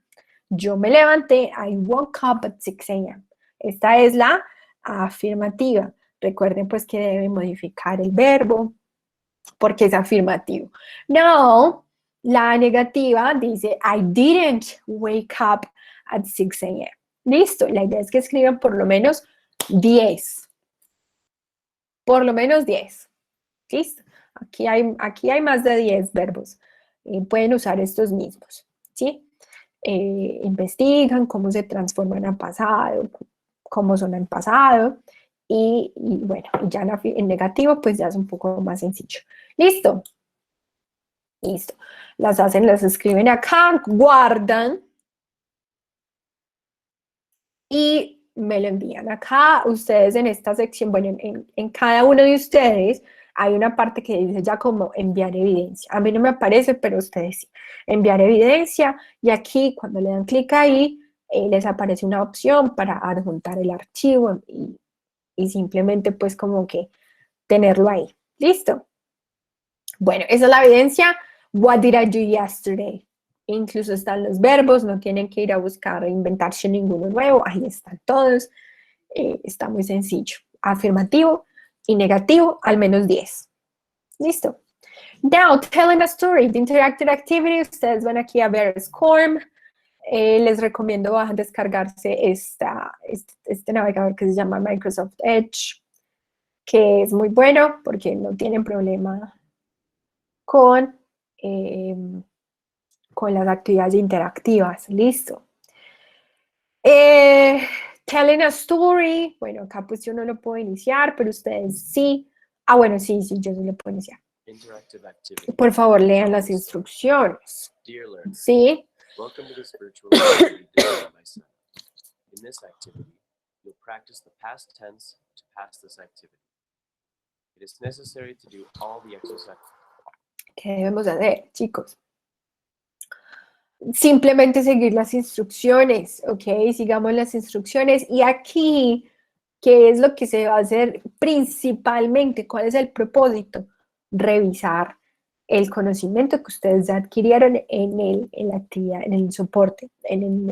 Yo me levanté, I woke up at 6 a.m. Esta es la afirmativa. Recuerden pues que deben modificar el verbo porque es afirmativo. No, la negativa dice I didn't wake up at 6 a.m. Listo, la idea es que escriban por lo menos 10. Por lo menos 10. ¿Listo? Aquí hay más de 10 verbos. Pueden usar estos mismos, ¿sí? Investigan cómo se transforman a pasado, cómo son en pasado, y bueno, ya en negativo pues ya es un poco más sencillo. ¿Listo? Listo. Las escriben acá, guardan y me lo envían acá. Ustedes en esta sección, bueno, en cada uno de ustedes hay una parte que dice ya como enviar evidencia. A mí no me aparece, pero ustedes sí. Enviar evidencia y aquí cuando le dan clic ahí, les aparece una opción para adjuntar el archivo y simplemente pues como que tenerlo ahí. ¿Listo? Bueno, esa es la evidencia. What did I do yesterday? Incluso están los verbos, no tienen que ir a buscar e inventarse ninguno nuevo. Ahí están todos. Está muy sencillo. Afirmativo y negativo, al menos 10. Listo. Now, telling a story, the interactive activity. Ustedes van aquí a ver SCORM. Les recomiendo descargarse este navegador que se llama Microsoft Edge, que es muy bueno porque no tienen problema con las actividades interactivas. Listo. Telling a story. Bueno, acá pues yo no lo puedo iniciar, pero ustedes sí. Ah, bueno, sí, yo sí lo puedo iniciar. Interactive activity. Por favor, lean las instrucciones. Dear learner, ¿Sí? welcome to this virtual activity designed by Sam. In this activity, you'll practice the past tense to pass this activity. It is necessary to do all the exercises. ¿Qué debemos hacer, chicos? Simplemente seguir las instrucciones, ¿ok? Sigamos las instrucciones. Y aquí, ¿qué es lo que se va a hacer principalmente? ¿Cuál es el propósito? Revisar el conocimiento que ustedes ya adquirieron en la actividad, en el soporte,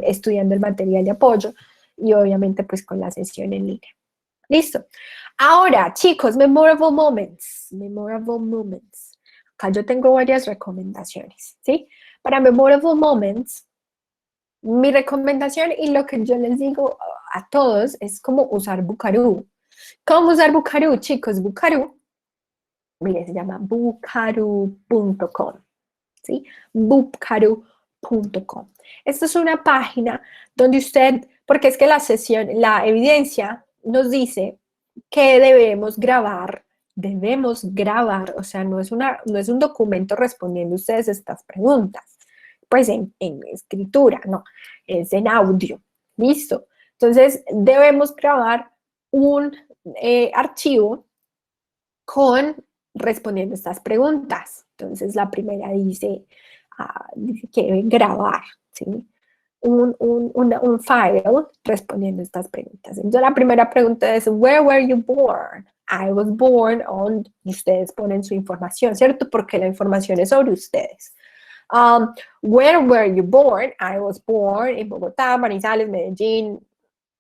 estudiando el material de apoyo y obviamente pues con la sesión en línea. ¿Listo? Ahora, chicos, memorable moments. Memorable moments. Acá yo tengo varias recomendaciones, ¿sí? Para memorable moments, mi recomendación y lo que yo les digo a todos es cómo usar Bucarú. ¿Cómo usar Bucarú, chicos? Bucarú, mire, se llama bucarú.com, ¿sí? bucarú.com. Esta es una página donde usted, porque es que la evidencia nos dice que debemos grabar, o sea, no es un documento respondiendo ustedes estas preguntas, pues en escritura, no, es en audio, ¿listo? Entonces, debemos grabar un archivo respondiendo estas preguntas. Entonces, la primera dice que deben grabar, ¿sí? Un file respondiendo estas preguntas. Entonces, la primera pregunta es, where were you born? I was born on, y ustedes ponen su información, ¿cierto? Porque la información es sobre ustedes. Where were you born? I was born en Bogotá, Manizales, Medellín,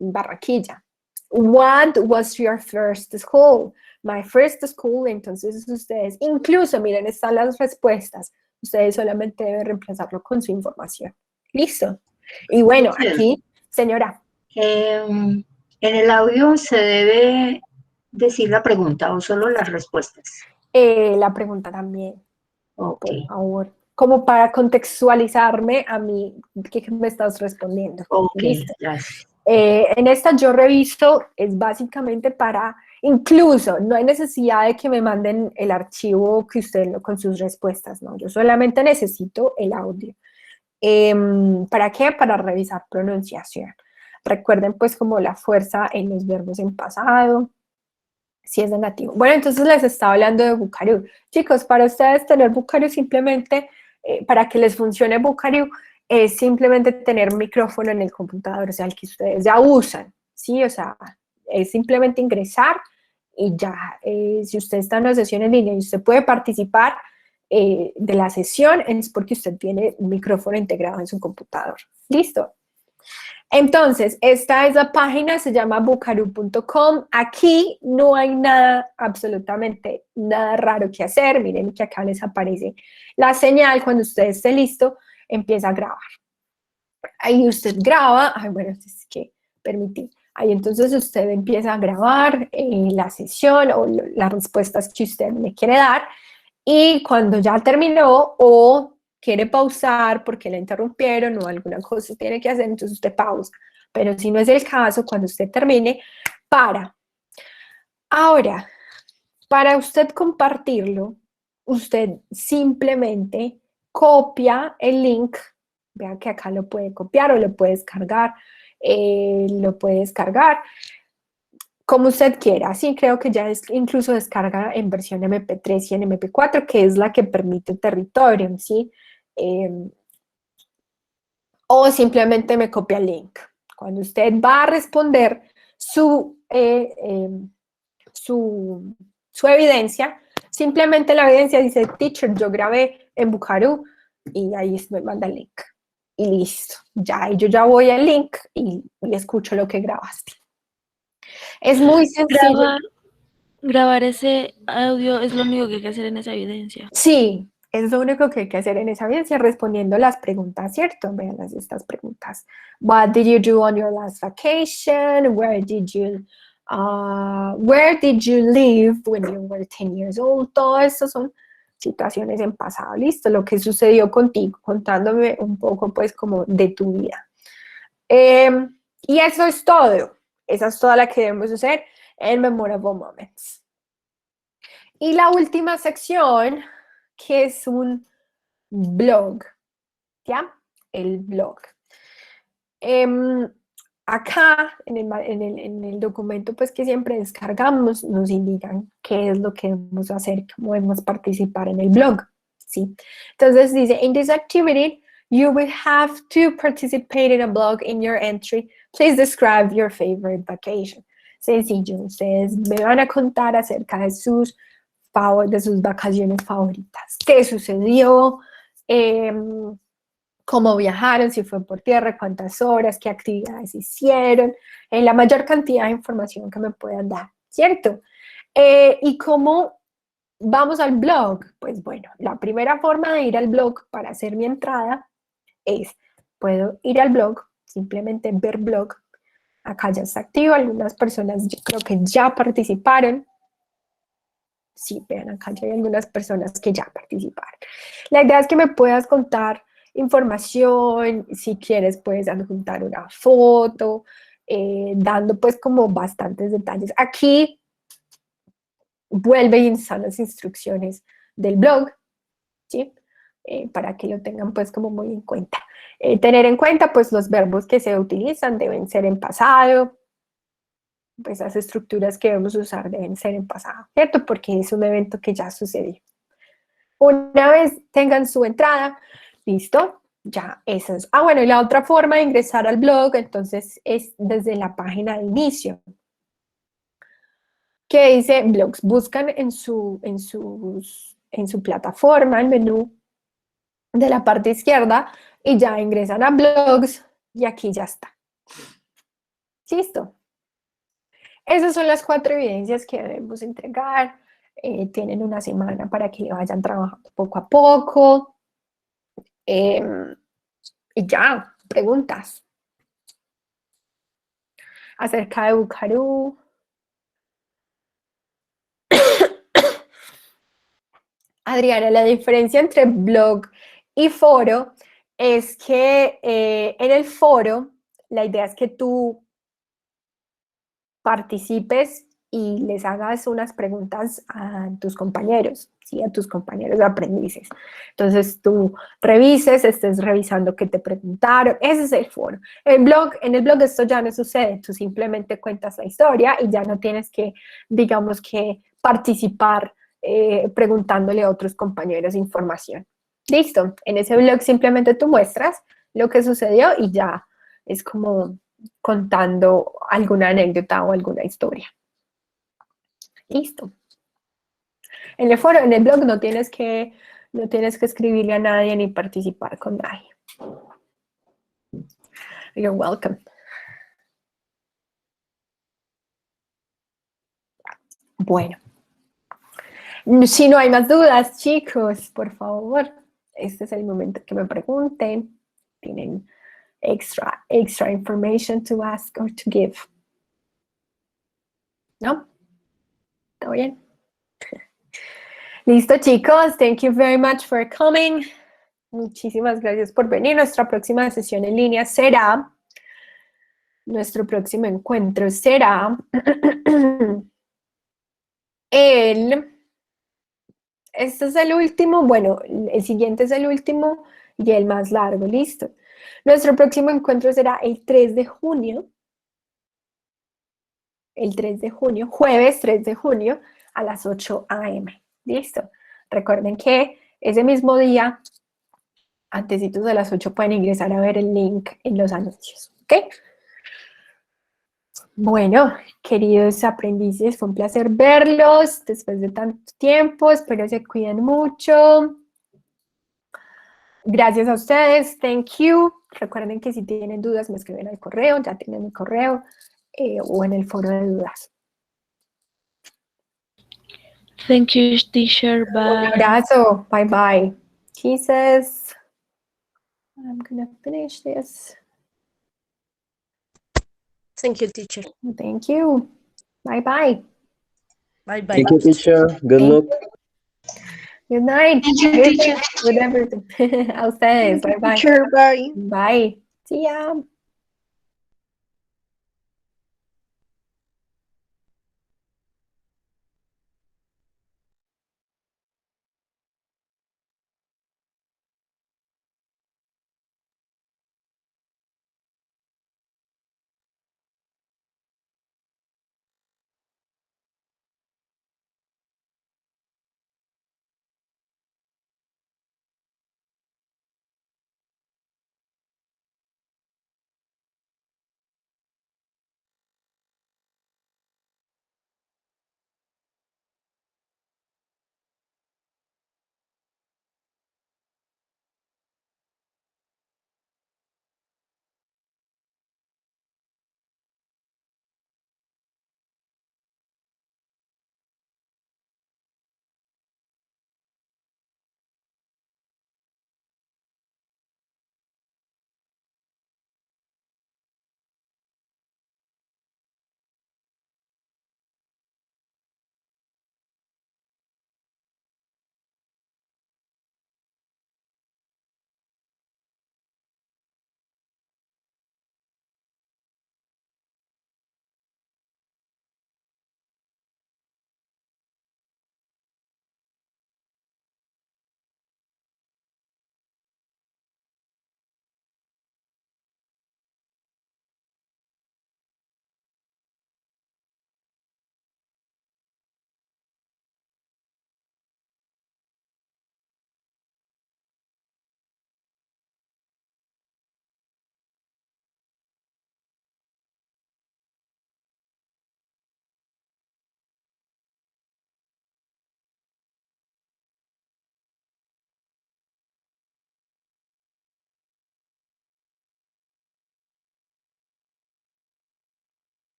Barranquilla. What was your first school? My first school. Entonces ustedes, incluso, miren, están las respuestas. Ustedes solamente deben reemplazarlo con su información. ¿Listo? Y bueno, aquí, señora. En el audio se debe decir la pregunta o solo las respuestas. La pregunta también, Ok. por favor. Como para contextualizarme a mí, ¿qué me estás respondiendo? Ok, ¿Listo? gracias. En esta yo reviso, es básicamente para, incluso no hay necesidad de que me manden el archivo que usted con sus respuestas, ¿no? Yo solamente necesito el audio. ¿Para qué? Para revisar pronunciación. Recuerden pues como la fuerza en los verbos en pasado, si es negativo. Bueno, entonces les estaba hablando de Bucarú. Chicos, para ustedes tener Bucarú simplemente, para que les funcione Bucarú, es simplemente tener un micrófono en el computador, o sea, el que ustedes ya usan, ¿sí? O sea, es simplemente ingresar y ya, si usted está en una sesión en línea y usted puede participar de la sesión, es porque usted tiene un micrófono integrado en su computador. ¿Listo? Entonces, esta es la página, se llama bucarú.com. Aquí no hay nada, absolutamente nada raro que hacer. Miren que acá les aparece la señal. Cuando usted esté listo, empieza a grabar. Ahí usted graba. Ay, bueno, es que permití. Ahí entonces usted empieza a grabar la sesión o las respuestas que usted me quiere dar. Y cuando ya terminó o quiere pausar porque le interrumpieron o alguna cosa tiene que hacer, entonces usted pausa. Pero si no es el caso, cuando usted termine, para. Ahora, para usted compartirlo, usted simplemente copia el link. Vean que acá lo puede copiar o lo puede descargar. Como usted quiera, sí, creo que ya es incluso descarga en versión MP3 y en MP4, que es la que permite Territorium, ¿sí? O simplemente me copia el link. Cuando usted va a responder su evidencia, simplemente la evidencia dice, teacher, yo grabé en Bucarú, y ahí me manda el link. Y listo, ya, y yo ya voy al link y escucho lo que grabaste. Es muy sencillo. Grabar ese audio es lo único que hay que hacer en esa evidencia. Sí, es lo único que hay que hacer en esa evidencia, respondiendo las preguntas, ¿cierto? Vean estas preguntas. What did you do on your last vacation? Where did you live when you were 10 years old? Todo esto son situaciones en pasado, ¿listo? Lo que sucedió contigo, contándome un poco, pues, como de tu vida. Y eso es todo. Esa es toda la que debemos hacer en Memorable Moments. Y la última sección, que es un blog, ¿ya? El blog. Acá, en el documento pues, que siempre descargamos, nos indican qué es lo que debemos hacer, cómo debemos participar en el blog, ¿sí? Entonces dice, in this activity, you will have to participate in a blog in your entry. Please describe your favorite vacation. Sencillo, ustedes me van a contar acerca de sus vacaciones favoritas. ¿Qué sucedió? Cómo viajaron, si fue por tierra, cuántas horas, qué actividades hicieron, la mayor cantidad de información que me puedan dar, ¿cierto? ¿Y cómo vamos al blog? Pues bueno, la primera forma de ir al blog para hacer mi entrada es, puedo ir al blog, simplemente ver blog, acá ya está activo, algunas personas yo creo que ya participaron. Sí, vean, acá ya hay algunas personas que ya participaron. La idea es que me puedas contar información, si quieres puedes adjuntar una foto, dando pues como bastantes detalles. Aquí vuelve y están las instrucciones del blog, ¿sí? Para que lo tengan pues como muy en cuenta. Tener en cuenta pues los verbos que se utilizan deben ser en pasado, pues las estructuras que debemos usar deben ser en pasado, ¿cierto? Porque es un evento que ya sucedió. Una vez tengan su entrada, listo, ya eso es. Ah, bueno, y la otra forma de ingresar al blog, entonces, es desde la página de inicio. Que dice blogs, buscan en su plataforma, el menú de la parte izquierda, y ya ingresan a blogs, y aquí ya está. Listo. Esas son las 4 evidencias que debemos entregar. Tienen una semana para que vayan trabajando poco a poco. Y ya, preguntas acerca de Bucarú. Adriana, la diferencia entre blog y foro es que en el foro la idea es que tú participes y les hagas unas preguntas a tus compañeros, ¿sí? A tus compañeros de aprendices. Entonces tú revises, estés revisando qué te preguntaron, ese es el foro. En el blog esto ya no sucede, tú simplemente cuentas la historia y ya no tienes que, digamos que, participar preguntándole a otros compañeros información. Listo, en ese blog simplemente tú muestras lo que sucedió y ya es como contando alguna anécdota o alguna historia. Listo. En el foro, en el blog no tienes que escribirle a nadie ni participar con nadie. You're welcome. Bueno. Si no hay más dudas, chicos, por favor, este es el momento que me pregunten. Tienen extra information to ask or to give. ¿No? ¿Todo bien? Listo, chicos. Thank you very much for coming. Muchísimas gracias por venir. Nuestra próxima sesión en línea será, nuestro próximo encuentro será este es el último, bueno, el siguiente es el último y el más largo, listo. Nuestro próximo encuentro será el 3 de junio. El 3 de junio, jueves 3 de junio a las 8 a.m. Listo. Recuerden que ese mismo día, antesitos de las 8, pueden ingresar a ver el link en los anuncios. ¿Ok? Bueno, queridos aprendices, fue un placer verlos después de tanto tiempo. Espero se cuiden mucho. Gracias a ustedes. Thank you. Recuerden que si tienen dudas me escriben al correo. Ya tienen mi correo o en el foro de dudas. Thank you, teacher. Un Bye. abrazo. Bye bye. Kisses. I'm gonna finish this. Thank you, teacher. Thank you. Bye bye. Bye bye. Thank you, teacher. Good luck. Good night. Thank you, teacher. Good everything. A ustedes. Bye bye. Teacher, bye. Bye. See ya.